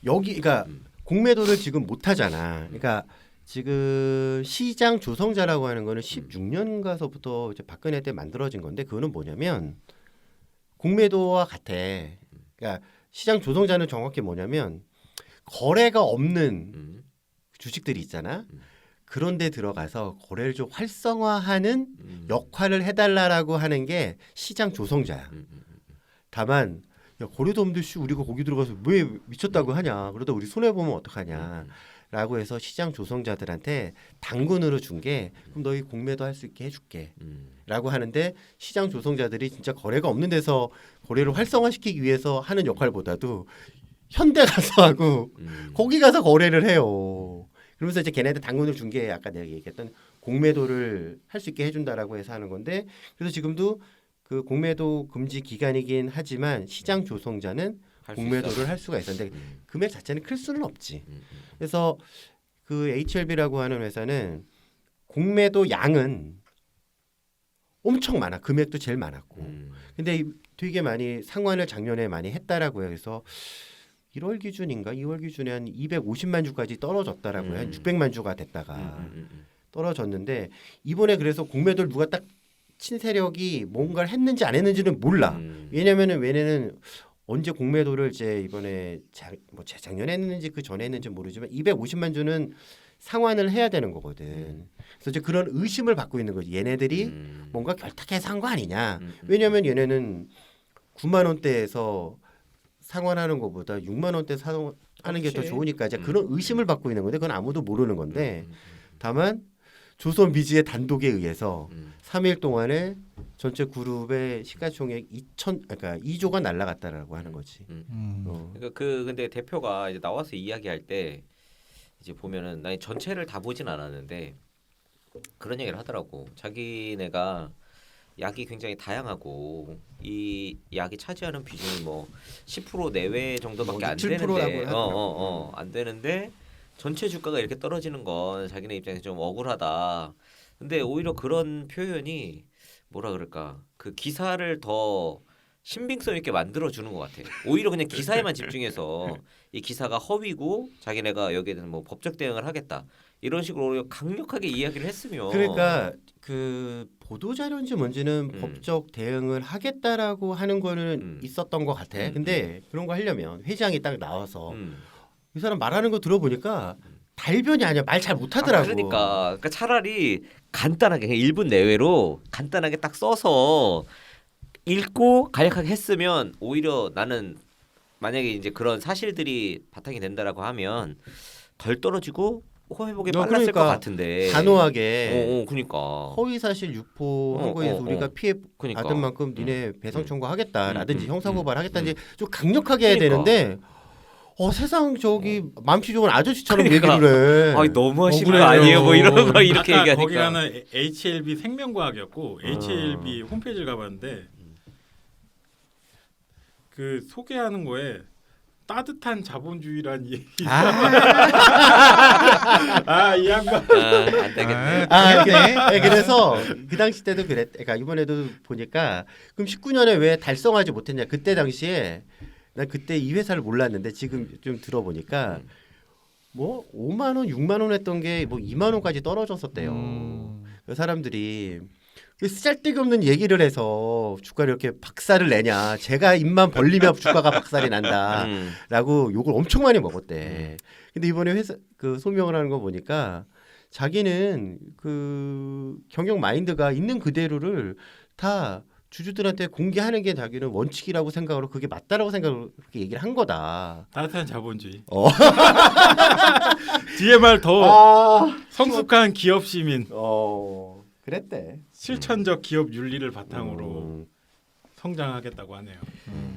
그러니까 공매도를 지금 못 하잖아. 그러니까 지금 시장 조성자라고 하는 거는 16년가서부터 이제 박근혜 때 만들어진 건데 그거는 뭐냐면 공매도와 같아. 그러니까 시장 조성자는 정확히 뭐냐면 거래가 없는 주식들이 있잖아. 그런데 들어가서 거래를 좀 활성화하는 역할을 해달라라고 하는 게 시장 조성자야. 다만 야, 거래도 없는데 우리가 거기 들어가서 왜 미쳤다고 하냐. 그러다 우리 손해 보면 어떡하냐. 라고 해서 시장 조성자들한테 당근으로 준 게 그럼 너희 공매도 할 수 있게 해줄게 라고 하는데 시장 조성자들이 진짜 거래가 없는 데서 거래를 활성화시키기 위해서 하는 역할보다도 현대 가서 하고 거기 가서 거래를 해요. 그러면서 이제 걔네들 당근을 준 게 아까 내가 얘기했던 공매도를 할 수 있게 해준다라고 해서 하는 건데 그래서 지금도 그 공매도 금지 기간이긴 하지만 시장 조성자는 공매도를 할 수가 있었는데 금액 자체는 클 수는 없지. 그래서 그 HLB라고 하는 회사는 공매도 양은 엄청 많아. 금액도 제일 많았고. 근데 되게 많이 상환을 작년에 많이 했다라고 해요. 그래서 1월 기준인가 2월 기준에 한 250만 주까지 떨어졌다라고 해요. 한 600만 주가 됐다가 떨어졌는데 이번에 그래서 공매도를 누가 딱 친 세력이 뭔가를 했는지 안 했는지는 몰라. 왜냐면은 언제 공매도를 이제 이번에 재작년에 했는지 그 전에 했는지 모르지만 250만 주는 상환을 해야 되는 거거든. 그래서 이제 그런 의심을 받고 있는 거지. 얘네들이 뭔가 결탁해서 한 거 아니냐. 왜냐하면 얘네는 9만 원대에서 상환하는 것보다 6만 원대 하는 게 더 좋으니까 이제 그런 의심을 받고 있는 건데 그건 아무도 모르는 건데 다만 조선 비즈의 단독에 의해서 3일 동안에 전체 그룹의 시가총액 2조가 날라갔다라고 하는 거지. 그러니까 근데 대표가 이제 나와서 이야기할 때 이제 보면은 나 전체를 다 보진 않았는데 그런 얘기를 하더라고. 자기네가 약이 굉장히 다양하고 이 약이 차지하는 비중이 뭐 10% 내외 정도밖에 뭐 안 7% 라고 되는데 하더라고요. 안 되는데 전체 주가가 이렇게 떨어지는 건 자기네 입장에서 좀 억울하다. 근데 오히려 그런 표현이 뭐라 그럴까? 그 기사를 더 신빙성 있게 만들어 주는 것 같아. 오히려 그냥 기사에만 집중해서 이 기사가 허위고 자기네가 여기에 대해서 뭐 법적 대응을 하겠다. 이런 식으로 오히려 강력하게 이야기를 했으면 그러니까 그 보도 자료인지 뭔지는 음. 법적 대응을 하겠다라고 하는 거는 있었던 것 같아. 근데 그런 거 하려면 회장이 딱 나와서 이 사람 말하는 거 들어보니까 달변이 아니야. 말 잘 못하더라고. 그러니까 차라리 간단하게 그냥 1분 내외로 간단하게 딱 써서 읽고 간략하게 했으면 오히려 나는 만약에 이제 그런 사실들이 바탕이 된다라고 하면 덜 떨어지고 회복이 빨랐을 것 같은데 단호하게 그러니까 허위 사실 유포한 거에서 우리가 피해 그러니까. 받은 만큼 니네 배상 청구하겠다라든지 형사고발하겠다든지 좀 강력하게 해야 그러니까. 되는데 세상 저기 맘씨 좋은 아저씨처럼 그러니까. 얘기를 해. 아니 너무 하시는 거 억울해요. 아니에요? 뭐 이런 거 이렇게 아까 얘기하니까 거기 가는 HLB 생명과학이었고 HLB 홈페이지를 가봤는데 그 소개하는 거에 따뜻한 자본주의란 얘기. 이 양반. 안 되겠네. 그래서 그 당시 때도 그러니까 이번에도 보니까 그럼 19년에 왜 달성하지 못했냐? 그때 당시에 난 그때 이 회사를 몰랐는데 지금 좀 들어보니까 뭐 5만 원, 6만 원 했던 게 뭐 2만 원까지 떨어졌었대요. 그 사람들이 왜 쓰잘데기 없는 얘기를 해서 주가를 이렇게 박살을 내냐? 제가 입만 벌리면 주가가 박살이 난다라고 욕을 엄청 많이 먹었대. 근데 이번에 회사 그 소명을 하는 거 보니까 자기는 그 경영 마인드가 있는 그대로를 다 주주들한테 공개하는 게 자기는 원칙이라고 생각으로 그게 맞다라고 생각으로 그렇게 얘기를 한 거다. 따뜻한 자본주의. 뒤에 말 더 성숙한 기업 시민. 그랬대. 실천적 기업 윤리를 바탕으로 성장하겠다고 하네요.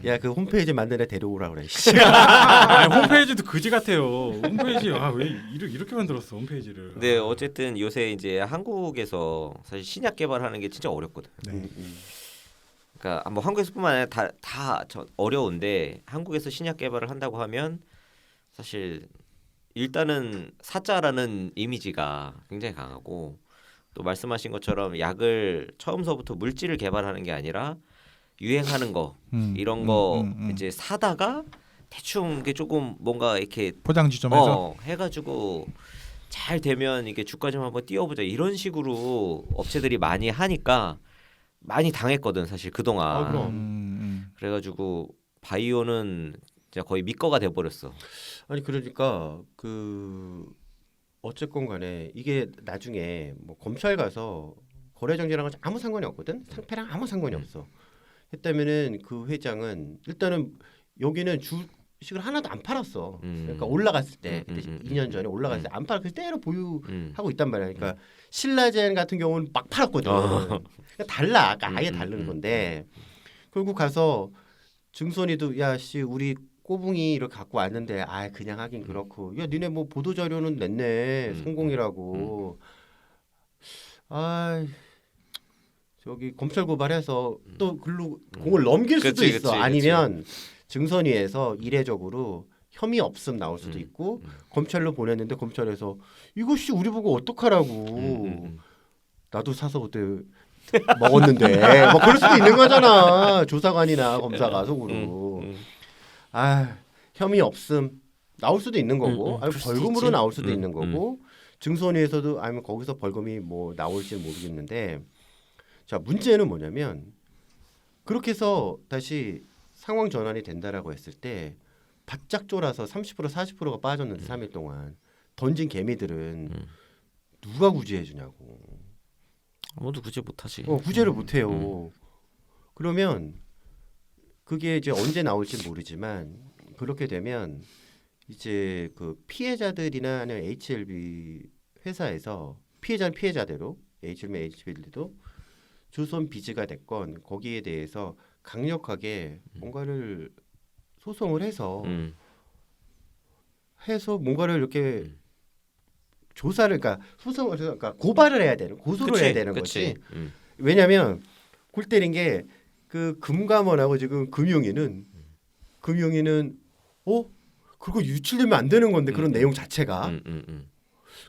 야, 그 홈페이지 만드는 애 데려오라 그래. 아니, 홈페이지도 그지 같아요. 홈페이지 왜 이렇게 만들었어 홈페이지를. 근데 어쨌든 요새 이제 한국에서 사실 신약 개발하는 게 진짜 어렵거든. 그러니까 뭐 한국에서뿐만 아니라 다 어려운데 한국에서 신약 개발을 한다고 하면 사실 일단은 사자라는 이미지가 굉장히 강하고 또 말씀하신 것처럼 약을 처음서부터 물질을 개발하는 게 아니라 유행하는 거 이런 거 이제 사다가 대충 이게 조금 뭔가 이렇게 포장 지점에서 해가지고 잘 되면 이게 주가 좀 한번 띄워보자 이런 식으로 업체들이 많이 하니까 많이 당했거든 사실 그동안. 그럼. 그래가지고 바이오는 진짜 거의 믿거가 돼버렸어. 아니 그러니까 그 어쨌건 간에 이게 나중에 뭐 검찰 가서 거래 정지랑은 아무 상관이 없거든. 상패랑 아무 상관이 없어. 했다면은 그 회장은 일단은 여기는 주식을 하나도 안 팔았어. 그러니까 올라갔을 때 2년 전에 올라갔을 때 안 팔아 그대로 보유하고 있단 말이야. 그러니까 신라젠 같은 경우는 막 팔았거든. 그러니까 달라. 그러니까 아예 다른 건데 결국 가서 증손이도 야씨 우리 꼬붕이 이렇게 갖고 왔는데 그냥 하긴 그렇고 야 니네 뭐 보도 자료는 냈네 성공이라고 저기 검찰 고발해서 또 글로 공을 넘길 수도 그치, 있어. 그치, 아니면 증선위에서 이례적으로 혐의 없음 나올 수도 있고 검찰로 보냈는데 검찰에서 이것이 우리 보고 어떡하라고 나도 사서 그때 먹었는데 뭐 그럴 수도 있는 거잖아. 조사관이나 검사가 속으로 혐의 없음 나올 수도 있는 거고 아니, 벌금으로 나올 수도 있는 거고 증선위에서도 아니면 거기서 벌금이 뭐 나올지 모르겠는데 자 문제는 뭐냐면 그렇게 해서 다시 상황 전환이 된다라고 했을 때 바짝 쫄아서 30% 40%가 빠졌는데 3일 동안 던진 개미들은 누가 구제해 주냐고. 아무도 구제 못하지. 구제를 못해요. 그러면 그게 이제 언제 나올지 모르지만 그렇게 되면 이제 그 피해자들이나 아니면 HLB 회사에서 피해자는 피해자대로 HLB도 조선 비즈가 됐건 거기에 대해서 강력하게 뭔가를 소송을 해서 뭔가를 이렇게 조사를 그러니까 소송을 그러니까 고발을 해야 되는 고소를 그치, 해야 되는 그치. 거지. 왜냐하면 골 때린 게 그 금감원하고 지금 금융위는 그거 유출되면 안 되는 건데 그런 내용 자체가.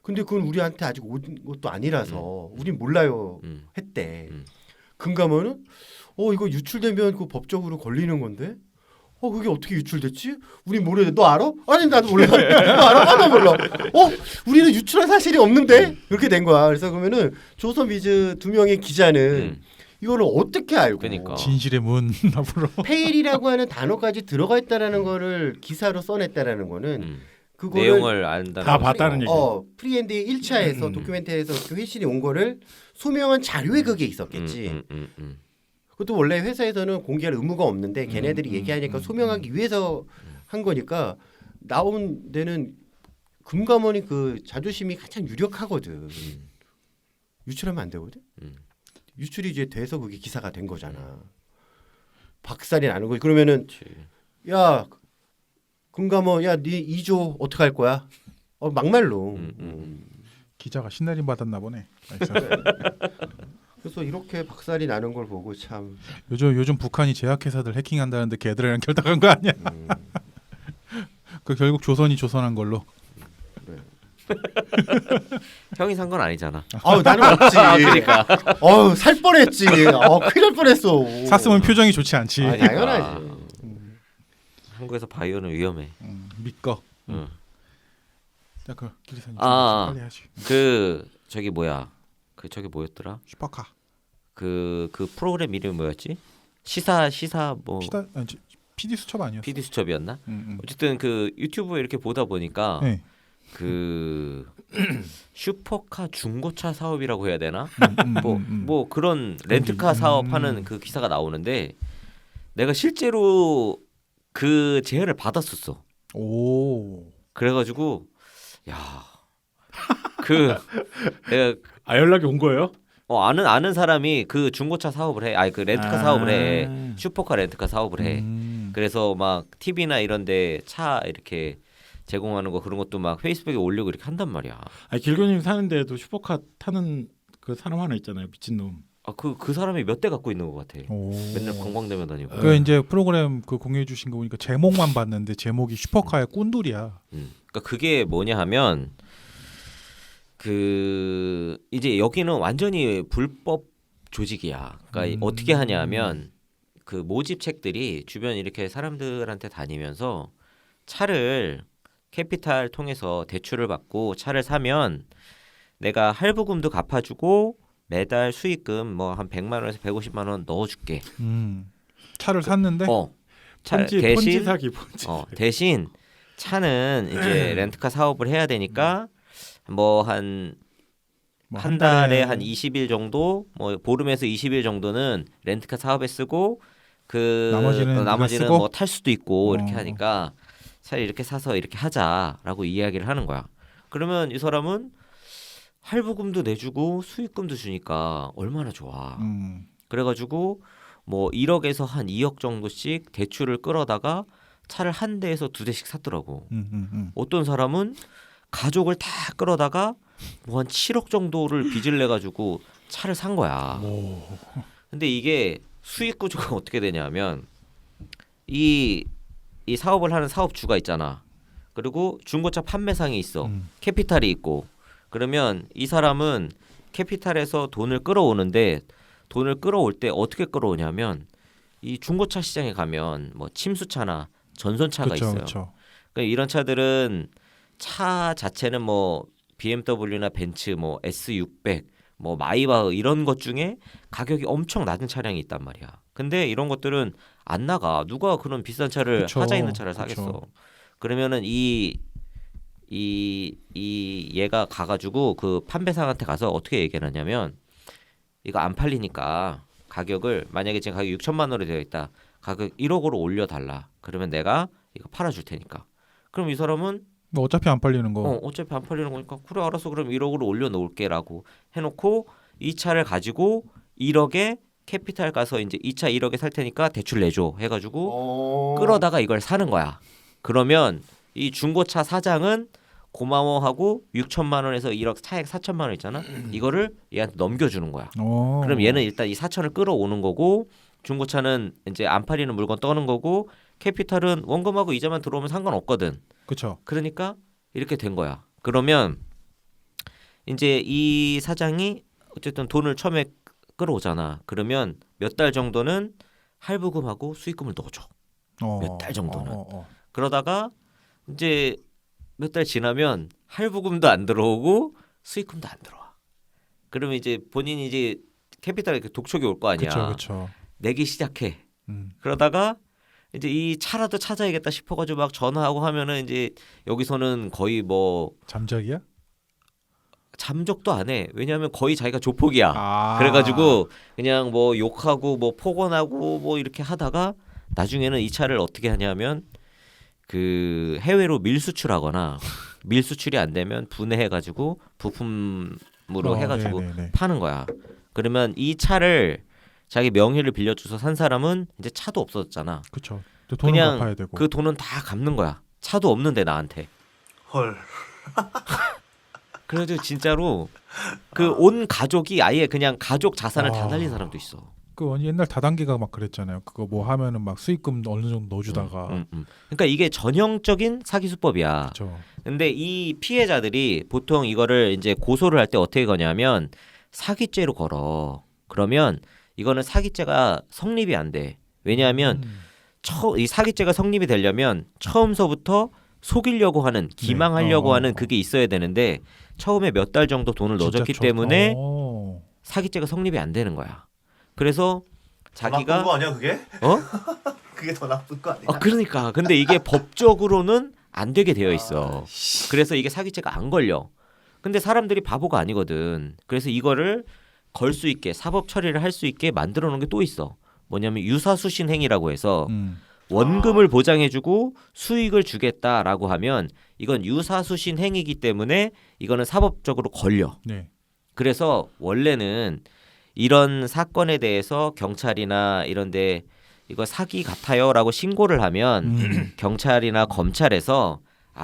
근데 그건 우리한테 아직 온 것도 아니라서 우린 몰라요 했대. 금감원은 이거 유출되면 그 법적으로 걸리는 건데 그게 어떻게 유출됐지? 우린 모르는데 너 알아? 아니 나도 몰라. 너 알아? 나 몰라. 우리는 유출한 사실이 없는데 이렇게 된 거야. 그래서 그러면은 조선비즈 2명의 기자는 이거를 어떻게 알고? 그러니까. 진실의 문 앞으로. 페일이라고 하는 단어까지 들어가 있다라는 거를 기사로 써냈다라는 거는 그거를 내용을 안다는 다 거지. 봤다는 얘기. 프리엔드 1차에서 도큐멘터리에서 그 회신이 온 거를 소명한 자료에 그게 있었겠지. 그것도 원래 회사에서는 공개할 의무가 없는데 걔네들이 얘기하니까 소명하기 위해서 한 거니까 나온 데는 금감원이 그 자존심이 가장 유력하거든. 유출하면 안 되거든. 유출이 이제 돼서 그게 기사가 된 거잖아. 박살이 나는 거지. 그러면은 야 금감원 네 2조 어떻게 할 거야? 막말로. 기자가 신내림 받았나 보네. 그래서 이렇게 박살이 나는 걸 보고 참 요즘 북한이 제약회사들 해킹한다는데 걔들이랑 결탁한 거 아니야? 그 결국 조선이 조선한 걸로. 형이 산 건 아니잖아. 나는 없지. 그러니까. 살 뻔했지. 큰일 날 뻔했어. 샀으면 표정이 좋지 않지. 당연하지. 한국에서 바이오는 위험해. 믿거. 응. 그 기리사님 아, 빨리 하지. 저기 뭐야? 저기 뭐였더라? 슈퍼카. 그 프로그램 이름이 뭐였지? 시사 뭐 PD 수첩 아니었어? PD 수첩이었나? 어쨌든 그 유튜브에 이렇게 보다 보니까 네. 그 슈퍼카 중고차 사업이라고 해야 되나? 뭐 그런 렌트카 사업하는 그 기사가 나오는데 내가 실제로 그 제안을 받았었어. 오. 그래가지고 내가 연락이 온 거예요? 아는 사람이 그 중고차 사업을 해. 그 렌트카 사업을 해. 슈퍼카 렌트카 사업을 해. 그래서 막 TV나 이런데 차 이렇게 제공하는 거 그런 것도 막 페이스북에 올리고 이렇게 한단 말이야. 길교님 사는데도 슈퍼카 타는 그 사람 하나 있잖아요. 미친놈. 그 사람이 몇 대 갖고 있는 것 같아. 오. 맨날 관광대면 다니고. 그 이제 프로그램 그 공유해 주신 거 보니까 제목만 봤는데 제목이 슈퍼카의 꾼돌이야. 그러니까 그게 뭐냐 하면 그 이제 여기는 완전히 불법 조직이야. 그러니까 어떻게 하냐면 그 모집책들이 주변 이렇게 사람들한테 다니면서 차를 캐피탈 통해서 대출을 받고 차를 사면 내가 할부금도 갚아주고 매달 수익금 뭐 한 100만 원에서 150만 원 넣어줄게. 차를 샀는데 대신 사기. 대신 차는 이제 렌트카 사업을 해야 되니까 뭐 한 달에 한 20일 정도 뭐 보름에서 20일 정도는 렌트카 사업에 쓰고 그 나머지는 뭐 탈 수도 있고 이렇게 하니까 차라리 이렇게 사서 이렇게 하자라고 이야기를 하는 거야. 그러면 이 사람은 할부금도 내주고 수익금도 주니까 얼마나 좋아. 그래가지고 뭐 1억에서 한 2억 정도씩 대출을 끌어다가 차를 한 대에서 두 대씩 샀더라고. 어떤 사람은 가족을 다 끌어다가 뭐 한 7억 정도를 빚을 내가지고 차를 산 거야. 근데 이게 수익 구조가 어떻게 되냐면 이 사업을 하는 사업주가 있잖아. 그리고 중고차 판매상이 있어. 캐피탈이 있고. 그러면 이 사람은 캐피탈에서 돈을 끌어오는데 돈을 끌어올 때 어떻게 끌어오냐면 이 중고차 시장에 가면 뭐 침수차나 전손차가 있어요. 그쵸. 그러니까 이런 차들은 차 자체는 뭐 BMW나 벤츠 뭐 S600 뭐 마이바흐 이런 것 중에 가격이 엄청 낮은 차량이 있단 말이야. 근데 이런 것들은 안 나가. 누가 그런 비싼 차를 하자 있는 차를 사겠어. 그러면은 얘가 가가지고 그 판매상한테 가서 어떻게 얘기를 하냐면 이거 안 팔리니까 가격을 만약에 지금 가격 6천만 원으로 되어 있다. 가격 1억으로 올려달라. 그러면 내가 이거 팔아줄 테니까. 그럼 이 사람은 뭐 어차피 안 팔리는 거. 어차피 안 팔리는 거니까 그래 알았어. 그럼 1억으로 올려놓을게라고 해놓고 이 차를 가지고 1억에 캐피탈 가서 이제 이 차 1억에 살 테니까 대출 내줘 해가지고 끌어다가 이걸 사는 거야. 그러면 이 중고차 사장은 고마워하고 6천만 원에서 1억 차액 4천만 원 있잖아. 이거를 얘한테 넘겨주는 거야. 어. 그럼 얘는 일단 이 4천을 끌어오는 거고 중고차는 이제 안 팔리는 물건 떠는 거고 캐피탈은 원금하고 이자만 들어오면 상관없거든. 그렇죠. 그러니까 이렇게 된 거야. 그러면 이제 이 사장이 어쨌든 돈을 처음에 끌어오잖아. 그러면 몇 달 정도는 할부금하고 수익금을 넣어줘. 몇 달 정도는. 그러다가 이제 몇 달 지나면 할부금도 안 들어오고 수익금도 안 들어와. 그러면 이제 본인이 이제 캐피탈에 독촉이 올 거 아니야. 그렇죠. 내기 시작해. 그러다가 이제 이 차라도 찾아야겠다 싶어가지고 막 전화하고 하면은 이제 여기서는 거의 뭐 잠적이야? 잠적도 안 해. 왜냐하면 거의 자기가 조폭이야. 아. 그래가지고 그냥 뭐 욕하고 뭐 폭언하고 뭐 이렇게 하다가 나중에는 이 차를 어떻게 하냐면 그 해외로 밀수출하거나 밀수출이 안 되면 분해해가지고 부품으로 해가지고 네네네. 파는 거야. 그러면 이 차를 자기 명의를 빌려줘서 산 사람은 이제 차도 없어졌잖아. 그렇죠. 돈을 그냥 갚아야 되고. 그 돈은 다 갚는 거야. 차도 없는데 나한테. 헐. 그래도 진짜로 그 온 가족이 아예 그냥 가족 자산을 다 날린 사람도 있어. 그 옛날 다단계가 막 그랬잖아요. 그거 뭐 하면은 막 수익금 어느 정도 넣어주다가. 그러니까 이게 전형적인 사기 수법이야. 그렇죠. 근데 이 피해자들이 보통 이거를 이제 고소를 할 때 어떻게 거냐면 사기죄로 걸어. 그러면 이거는 사기죄가 성립이 안 돼. 왜냐하면 이 사기죄가 성립이 되려면 처음서부터 속이려고 하는 기망하려고 하는 그게 있어야 되는데 처음에 몇 달 정도 돈을 넣어줬기 때문에 사기죄가 성립이 안 되는 거야. 그래서 더 나쁜 거 자기가 아니야 그게? 어? 그게 더 나쁜 거 아니야? 그러니까 근데 이게 법적으로는 안 되게 되어 있어. 그래서 이게 사기죄가 안 걸려. 근데 사람들이 바보가 아니거든. 그래서 이거를 걸 수 있게 사법 처리를 할 수 있게 만들어 놓은 게 또 있어. 뭐냐면 유사수신 행위라고 해서 원금을 보장해주고 수익을 주겠다라고 하면 이건 유사수신 행위이기 때문에 이거는 사법적으로 걸려. 네. 그래서 원래는 이런 사건에 대해서 경찰이나 이런데 이거 사기 같아요라고 신고를 하면 경찰이나 검찰에서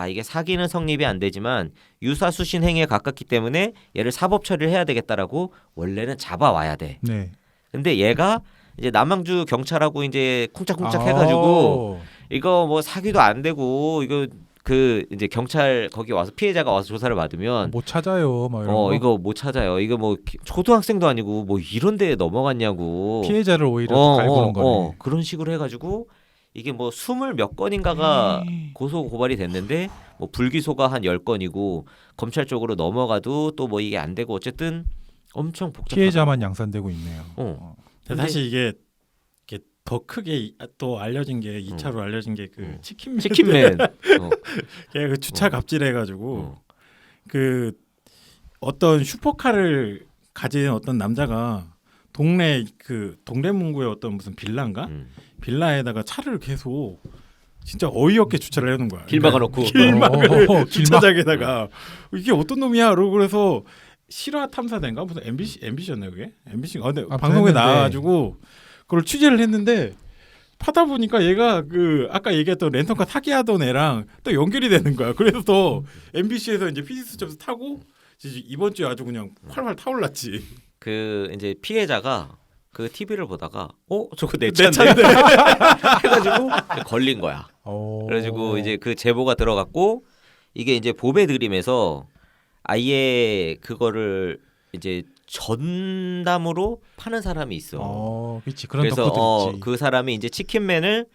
이게 사기는 성립이 안 되지만 유사수신 행위에 가깝기 때문에 얘를 사법 처리를 해야 되겠다라고 원래는 잡아와야 돼. 네. 근데 얘가 이제 남양주 경찰하고 이제 쿵짝쿵짝 해가지고 이거 뭐 사기도 안 되고 이거 그 이제 경찰 거기 와서 피해자가 와서 조사를 받으면 못 찾아요. 막 이런 거. 이거 못 찾아요. 이거 뭐 초등학생도 아니고 뭐 이런 데에 넘어갔냐고. 피해자를 오히려 갈구는 거네. 그런 식으로 해가지고 이게 뭐 20몇 건인가가 고소 고발이 됐는데 뭐 불기소가 한 10건이고 검찰 쪽으로 넘어가도 또 뭐 이게 안 되고 어쨌든 엄청 복잡하다. 피해자만 양산되고 있네요. 사실 이게 더 크게 또 알려진 게 2차로 알려진 게 그 치킨맨. 걔가 그 주차 갑질해가지고 그 어떤 슈퍼카를 가진 어떤 남자가 동네 그 동대문구의 어떤 무슨 빌라인가 빌라에다가 차를 계속 진짜 어이없게 주차를 해놓은 거야. 길 막아놓고 길막을 주차장에다가 이게 어떤 놈이야? 그래서 실화 탐사대인가 무슨 MBC였나요 그게? MBC가 근데 방송에 나와가지고 그걸 취재를 했는데 파다 보니까 얘가 그 아까 얘기했던 렌터카 사기하던 애랑 또 연결이 되는 거야. 그래서 MBC에서 이제 피디수첩에서 타고 이번 주에 아주 그냥 활활 타올랐지. 그 이제 피해자가 그 TV를 보다가 저거 내 차인데 해가지고 걸린 거야. 그래가지고 이제 그 제보가 들어갔고 이게 이제 보배 드림에서 아예 그거를 이제 전담으로 파는 사람이 있어. 그렇지. 그런 그래서 덕후들 있지. 그 사람이 이제 치킨맨을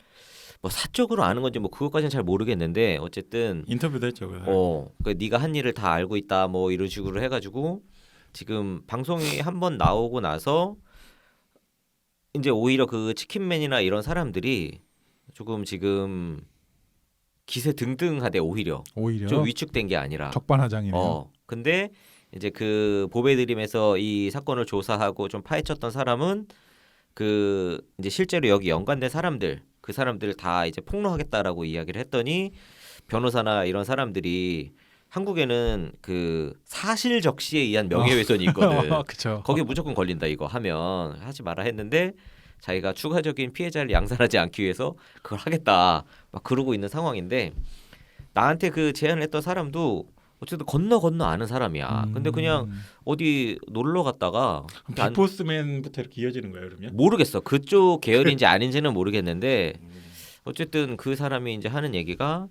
뭐 사적으로 아는 건지 뭐 그것까지는 잘 모르겠는데 어쨌든 인터뷰도 했죠. 그 네가 한 일을 다 알고 있다 뭐 이런 식으로 해가지고 지금 방송이 한번 나오고 나서 이제 오히려 그 치킨맨이나 이런 사람들이 조금 지금 기세 등등하대 오히려 좀 위축된 게 아니라 적반하장이네요. 근데 이제 그 보배드림에서 이 사건을 조사하고 좀 파헤쳤던 사람은 그 이제 실제로 여기 연관된 사람들 그 사람들을 다 이제 폭로하겠다라고 이야기를 했더니 변호사나 이런 사람들이 한국에는 그 사실 적시에 의한 명예훼손이 있거든. 그쵸. 거기에 무조건 걸린다 이거 하면 하지 마라 했는데 자기가 추가적인 피해자를 양산하지 않기 위해서 그걸 하겠다 막 그러고 있는 상황인데 나한테 그 제안을 했던 사람도 어쨌든 건너 아는 사람이야. 근데 그냥 어디 놀러 갔다가 빅보스맨부터 이렇게 이어지는 거예요, 그러면? 모르겠어. 그쪽 계열인지 아닌지는 모르겠는데 어쨌든 그 사람이 이제 하는 얘기가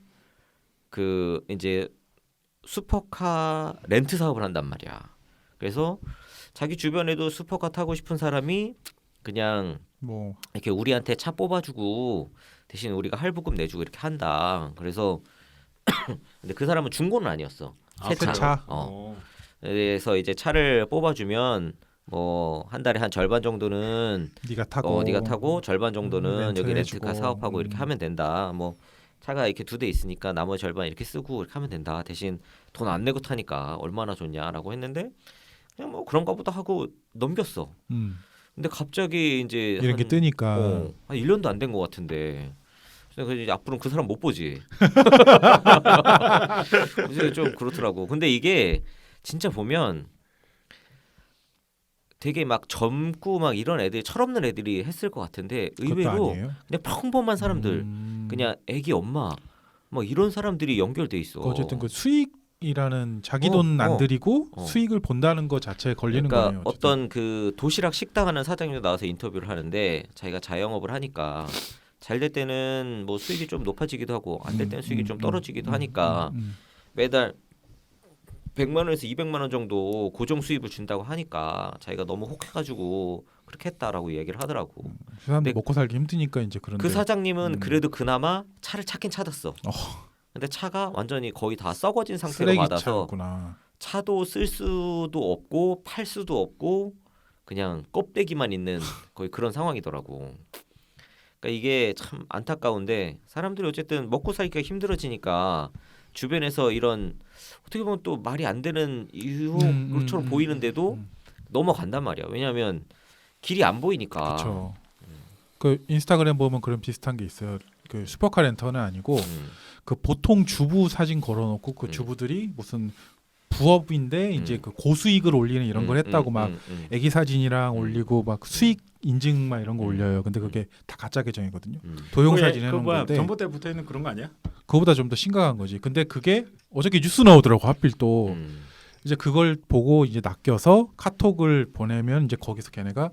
그 이제 슈퍼카 렌트 사업을 한단 말이야. 그래서 자기 주변에도 슈퍼카 타고 싶은 사람이 그냥 뭐 이렇게 우리한테 차 뽑아주고 대신 우리가 할부금 내주고 이렇게 한다. 그래서 근데 그 사람은 중고는 아니었어. 아, 새 차. 새 차? 그래서 이제 차를 뽑아주면 뭐 한 달에 한 절반 정도는 네가 타고 절반 정도는 여기 렌트카 사업하고 이렇게 하면 된다. 뭐 차가 이렇게 2대 있으니까 나머지 절반 이렇게 쓰고 이렇게 하면 된다. 대신 돈 안 내고 타니까 얼마나 좋냐라고 했는데 그냥 뭐 그런가 보다 하고 넘겼어. 근데 갑자기 이제 이런 게 뜨니까 한 1년도 안 된 것 같은데 그래서 이제 앞으로는 그 사람 못 보지. 그래서 좀 그렇더라고. 근데 이게 진짜 보면 되게 막 젊고 막 이런 애들 철없는 애들이 했을 것 같은데 의외로 그냥 평범한 사람들 그냥 애기 엄마 뭐 이런 사람들이 연결돼 있어. 어쨌든 그 수익이라는 자기 돈 안 들이고 수익을 본다는 것 자체에 걸리는 그러니까 거예요. 어떤 그 도시락 식당 하는 사장님도 나와서 인터뷰를 하는데 자기가 자영업을 하니까 잘 될 때는 뭐 수익이 좀 높아지기도 하고 안 될 때는 수익이 좀 떨어지기도 하니까 매달 100만 원에서 200만 원 정도 고정 수입을 준다고 하니까 자기가 너무 혹해가지고 그렇게 했다라고 얘기를 하더라고. 사람들 먹고 살기 힘드니까 이제 그런데 그 사장님은 그래도 그나마 차를 찾긴 찾았어. 근데 차가 완전히 거의 다 썩어진 상태로 받아서 차였구나. 차도 쓸 수도 없고 팔 수도 없고 그냥 껍데기만 있는 거의 그런 상황이더라고. 그러니까 이게 참 안타까운데 사람들이 어쨌든 먹고 살기가 힘들어지니까 주변에서 이런 어떻게 보면 또 말이 안 되는 이유처럼 보이는데도 넘어간단 말이야. 왜냐하면 길이 안 보이니까. 그렇죠. 그 인스타그램 보면 그런 비슷한 게 있어요. 그 슈퍼카 렌터는 아니고 그 보통 주부 사진 걸어놓고 그 주부들이 무슨 부업인데 이제 그 고수익을 올리는 이런 걸 했다고 막 애기 사진이랑 올리고 막 수익 인증 막 이런 거 올려요. 근데 그게 다 가짜 계정이거든요. 도용 사진 해놓은 건데. 전봇대 붙어 있는 그런 거 아니야? 그거보다 좀 더 심각한 거지. 근데 그게 어저께 뉴스 나오더라고 하필 또 이제 그걸 보고 이제 낚여서 카톡을 보내면 이제 거기서 걔네가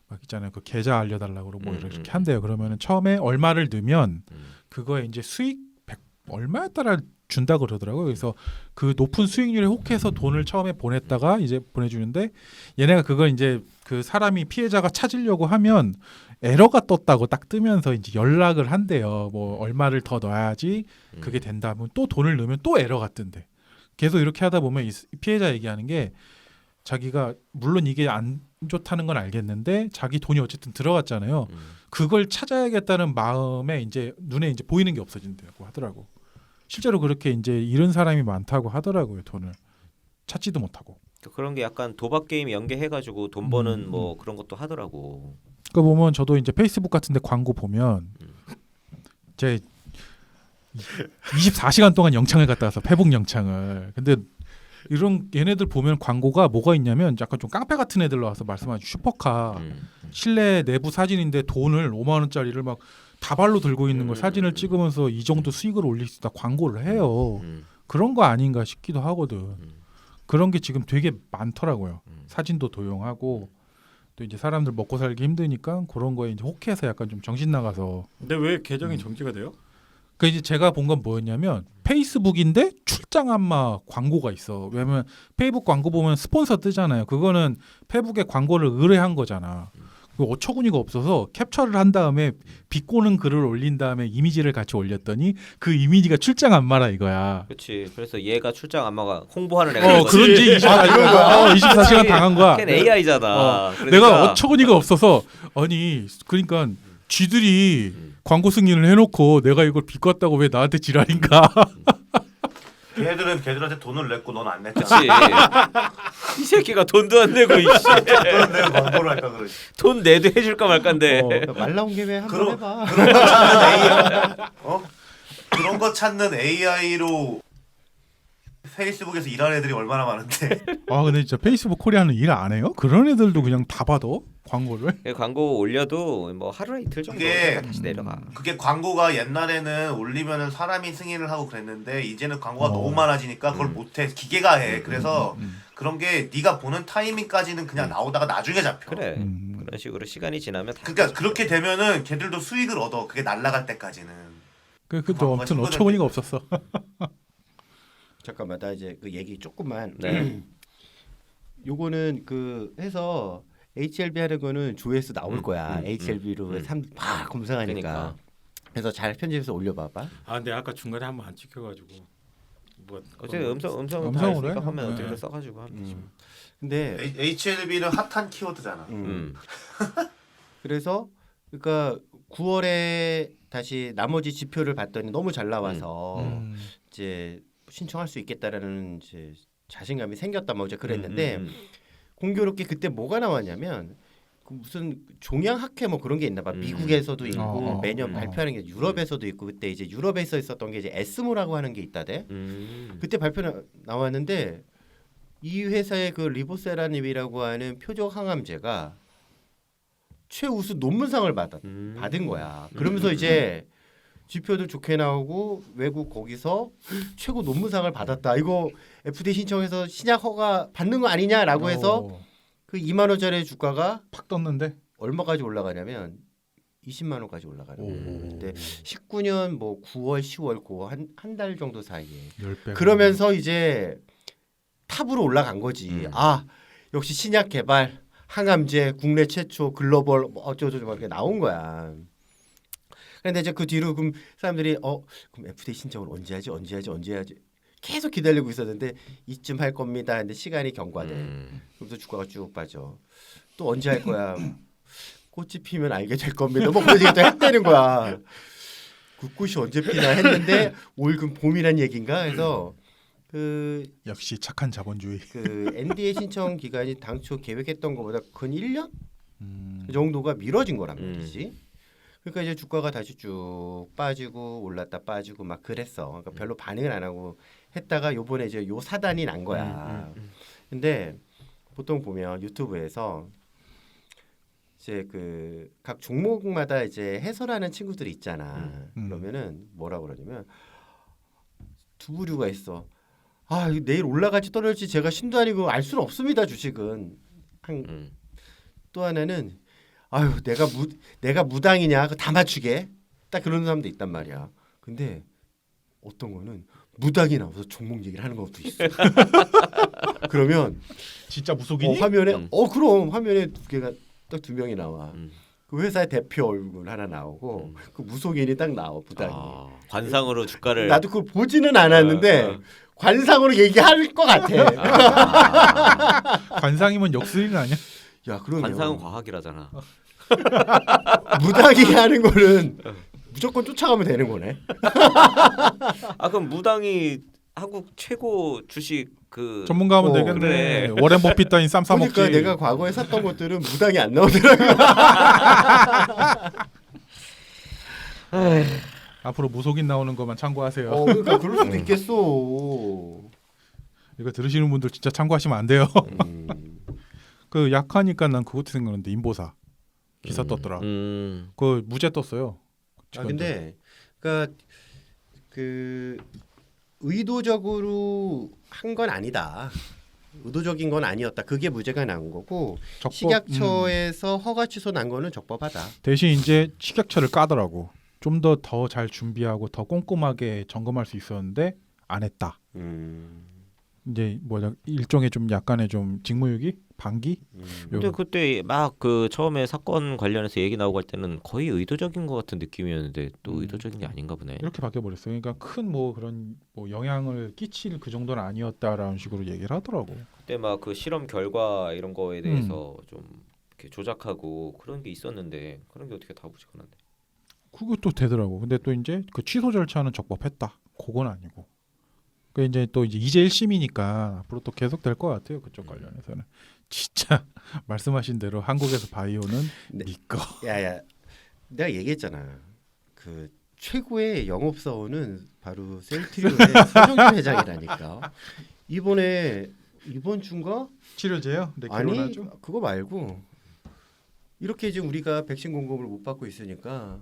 막 있잖아요. 그 계좌 알려달라고 그러고 뭐 이렇게 한대요. 그러면은 처음에 얼마를 넣으면 그거에 이제 수익 100 얼마에 따라 준다 그러더라고요. 그래서 그 높은 수익률에 혹해서 돈을 처음에 보냈다가 이제 보내주는데 얘네가 그걸 이제 그 사람이 피해자가 찾으려고 하면 에러가 떴다고 딱 뜨면서 이제 연락을 한대요. 뭐 얼마를 더 넣어야지 그게 된다면 또 돈을 넣으면 또 에러가 뜬대. 계속 이렇게 하다 보면 이 피해자 얘기하는 게 자기가 물론 이게 안 좋다는 건 알겠는데 자기 돈이 어쨌든 들어갔잖아요. 그걸 찾아야겠다는 마음에 이제 눈에 이제 보이는 게 없어진다고 하더라고. 실제로 그렇게 이제 잃은 사람이 많다고 하더라고요. 돈을 찾지도 못하고. 그런 게 약간 도박 게임 연계해가지고 돈 버는 뭐 그런 것도 하더라고. 그러니까 보면 저도 이제 페이스북 같은데 광고 보면 제 24시간 동안 영창을 갔다 와서 페북 영창을. 근데 이런 얘네들 보면 광고가 뭐가 있냐면 약간 좀 깡패 같은 애들 나와서 말씀하신 슈퍼카 실내 내부 사진인데 돈을 5만 원짜리를 막 다발로 들고 있는 걸 사진을 찍으면서 이 정도 수익을 올릴 수 있다 광고를 해요. 그런 거 아닌가 싶기도 하거든. 그런 게 지금 되게 많더라고요. 사진도 도용하고 또 이제 사람들 먹고 살기 힘드니까 그런 거에 이제 혹해서 약간 좀 정신 나가서. 근데 왜 계정이 정지가 돼요? 그 이제 제가 본 건 뭐였냐면 페이스북인데 출장 안마 광고가 있어. 왜냐면 페이북 광고 보면 스폰서 뜨잖아요. 그거는 페북에 광고를 의뢰한 거잖아. 그 어처구니가 없어서 캡처를 한 다음에 비꼬는 글을 올린 다음에 이미지를 같이 올렸더니 그 이미지가 출장 안마라 이거야. 그렇지. 그래서 얘가 출장 안마가 홍보하는 애가 그런지 24시간 당한 거야. 걔는 AI잖아. 그러니까. 내가 어처구니가 없어서 아니 그러니까 쥐들이 광고 승인을 해놓고 내가 이걸 비꼬았다고 왜 나한테 지랄인가? 걔들은 걔들한테 돈을 냈고 넌 안 냈잖아. 그치. 이 새끼가 돈도 안 내고 이씨. 돈 내고 광고를 할까 그러지. 돈 내도 해줄까 말까인데. 말 나온 김에 한번 해봐. 그런 거 찾는 AI, 그런 거 찾는 AI로 페이스북에서 일하는 애들이 얼마나 많은데. 아 근데 진짜 페이스북 코리아는 일 안 해요? 그런 애들도 그냥 다 받아 광고를. 광고 올려도 뭐 하루나 이틀 정도 그게- 다시 내려가. 그게 광고가 옛날에는 올리면은 사람이 승인을 하고 그랬는데 이제는 광고가 너무 많아지니까 그걸 못해. 기계가 해. 그래서 그런 게 네가 보는 타이밍까지는 그냥 나오다가 나중에 잡혀. 그래. 그런 식으로 시간이 지나면 다 그러니까 그렇게 되면은 걔들도 수익을 얻어. 그게 날아갈 때까지는. 그또 광고가 아무튼 신고될 어처구니가 없었어. 잠깐만 나 이제 그 얘기 조금만. 네. 요거는 그 해서 HLB 하는 거는 조회수 나올 거야. HLB로 사람들 막 검색하니까. 그러니까. 그래서 잘 편집해서 올려봐봐. 아 근데 아까 중간에 한번 안 찍혀가지고 뭐 어제 음성은 다 음성으로 있으니까 해? 화면 네. 어떻게 써가지고 하면 되지. 근데 HLB는 핫한 키워드잖아. 그래서 그러니까 9월에 다시 나머지 지표를 봤더니 너무 잘 나와서 이제 신청할 수 있겠다라는 이제 자신감이 생겼다 뭐 어제 그랬는데 공교롭게 그때 뭐가 나왔냐면 그 무슨 종양학회 뭐 그런 게 있나 봐. 미국에서도 있고 매년 발표하는 게 유럽에서도 있고 그때 이제 유럽에서 있었던 게 이제 에스모라고 하는 게 있다대. 그때 발표 나왔는데 이 회사의 그 리보세라닙이라고 하는 표적 항암제가 최우수 논문상을 받은 거야. 그러면서 이제 지표도 좋게 나오고 외국 거기서 최고 논문상을 받았다. 이거 FDA 신청해서 신약 허가 받는 거 아니냐라고 해서 그 2만 원짜리 주가가 팍 떴는데 얼마까지 올라가냐면 20만 원까지 올라가는 거예요. 오. 근데 19년 뭐 9월, 10월 그 한 달 정도 사이에 10배. 그러면서 이제 탑으로 올라간 거지. 아 역시 신약 개발, 항암제 국내 최초 글로벌 뭐 어쩌고저쩌고 이렇게 나온 거야. 그런데 이제 그 뒤로 그럼 사람들이 그럼 FDA 신청을 언제 하지 계속 기다리고 있었는데 이쯤 할 겁니다. 근데 시간이 경과돼. 그러면서 주가가 쭉 빠져. 또 언제 할 거야? 꽃이 피면 알게 될 겁니다. 뭐 그런 얘기 또 했다는 거야. 그 꽃이 언제 피나 했는데 올 그 봄이란 얘기인가 해서 그 역시 착한 자본주의. NDA 신청 기간이 당초 계획했던 것보다 근 1년 그 정도가 미뤄진 거란 말이지. 그러니까 이제 주가가 다시 쭉 빠지고 올랐다 빠지고 막 그랬어. 그러니까 별로 반응을 안 하고 했다가 요번에 이제 요 사단이 난 거야. 근데 보통 보면 유튜브에서 이제 그 각 종목마다 이제 해설하는 친구들이 있잖아. 그러면은 뭐라 그러냐면 두 부류가 있어. 아, 이거 내일 올라갈지 떨어질지 제가 신도 아니고 알 수는 없습니다. 주식은. 또 하나는 아유, 내가 무당이냐? 그거 다 맞추게. 딱 그런 사람도 있단 말이야. 근데 어떤 거는 무당이 나와서 종목 얘기를 하는 것도 있어. 그러면 진짜 무속이니? 화면에 그럼 화면에 두 개가 딱 두 명이 나와. 그 회사의 대표 얼굴 하나 나오고 그 무속인이 딱 나와 무당이. 관상으로 주가를 나도 그걸 보지는 않았는데 관상으로 얘기할 것 같아. 관상이면 역술인 아니야? 야, 그러면 관상은 과학이라잖아. 무당이 하는 거는 무조건 쫓아가면 되는 거네. 아 그럼 무당이 한국 최고 주식 그 전문가하면 되겠네. 그래. 워렌 버핏 따윈 쌈 싸먹지. 그러니까 내가 과거에 샀던 것들은 무당이 안 나오더라고. 앞으로 무속인 나오는 것만 참고하세요. 그러니까 그럴 수도 있겠어. 이거 들으시는 분들 진짜 참고하시면 안 돼요. 그 약하니까 난 그것도 생각나는데 인보사 기사 떴더라. 그 무죄 떴어요. 근데 그러니까 그 의도적으로 한 건 아니다. 의도적인 건 아니었다. 그게 무죄가 나온 거고 식약처에서 허가 취소 난 거는 적법하다. 대신 이제 식약처를 까더라고. 좀 더 잘 준비하고 더 꼼꼼하게 점검할 수 있었는데 안 했다. 이제 뭐냐 일종의 좀 약간의 좀 직무유기, 방기. 근데 그때 막 그 처음에 사건 관련해서 얘기 나오고 할 때는 거의 의도적인 것 같은 느낌이었는데 또 의도적인 게 아닌가 보네. 이렇게 바뀌어 버렸어요. 그러니까 큰 뭐 그런 뭐 영향을 끼칠 그 정도는 아니었다라는 식으로 얘기를 하더라고. 그때 막 그 실험 결과 이런 거에 대해서 좀 이렇게 조작하고 그런 게 있었는데 그런 게 어떻게 다 부직한데? 그것도 되더라고. 근데 또 이제 그 취소 절차는 적법했다. 그건 아니고. 그 이제 또 이제 1심이니까 앞으로 또 계속 될 것 같아요. 그쪽 관련해서는. 진짜 말씀하신 대로 한국에서 바이오는 니꺼. 야야, 내가 얘기했잖아. 그 최고의 영업사원은 바로 셀트리온의 서정준 회장이라니까. 이번 주인가? 치료제요? 아니 레키로나죠? 그거 말고 이렇게 지금 우리가 백신 공급을 못 받고 있으니까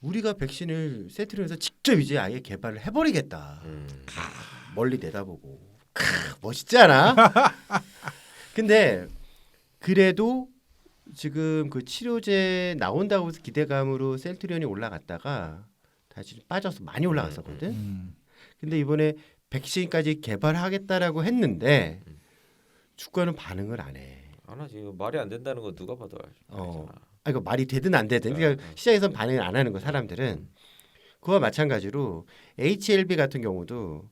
우리가 백신을 셀트리온에서 직접 이제 아예 개발을 해버리겠다. 멀리 내다보고 멋있지 않아? 근데 그래도 지금 그 치료제 나온다고 해서 기대감으로 셀트리온이 올라갔다가 다시 빠져서 많이 올라갔었거든. 근데 이번에 백신까지 개발하겠다라고 했는데 주가는 반응을 안 해. 안 하지. 이거 말이 안 된다는 거 누가 봐도 알잖아. 이거 말이 되든 안 되든 그러니까 시장에선 반응을 안 하는 거 사람들은. 그와 마찬가지로 HLB 같은 경우도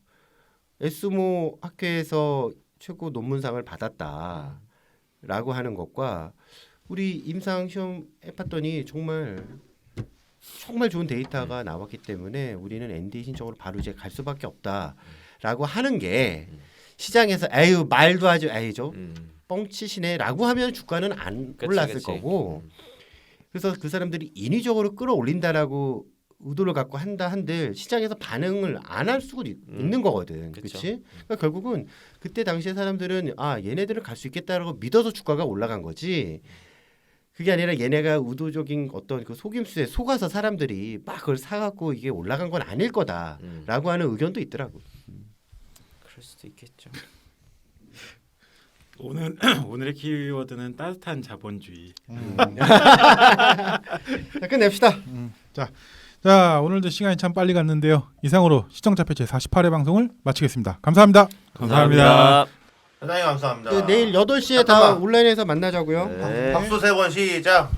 에스모 학회에서 최고 논문상을 받았다라고 하는 것과 우리 임상 시험 해봤더니 정말 좋은 데이터가 나왔기 때문에 우리는 NDA 신청으로 바로 이제 갈 수밖에 없다라고 하는 게 시장에서 에휴 말도 하죠 에이죠 뻥치시네라고 하면 주가는 안 올랐을 거고 그래서 그 사람들이 인위적으로 끌어올린다라고 의도를 갖고 한다 한들 시장에서 반응을 안 할 수가 있는 거거든. 그렇지? 그러니까 결국은 그때 당시에 사람들은 아 얘네들은 갈 수 있겠다라고 믿어서 주가가 올라간 거지. 그게 아니라 얘네가 의도적인 어떤 그 속임수에 속아서 사람들이 막 그걸 사갖고 이게 올라간 건 아닐 거다라고 하는 의견도 있더라고. 그럴 수도 있겠죠. 오늘의 키워드는 따뜻한 자본주의. 자, 끝냅시다. 자, 오늘도 시간이 참 빨리 갔는데요. 이상으로 시청자표 제 48회 방송을 마치겠습니다. 감사합니다. 감사합니다. 대단히 감사합니다. 내일 8시에 다 잠깐만. 온라인에서 만나자고요. 네. 박수 3번 시작.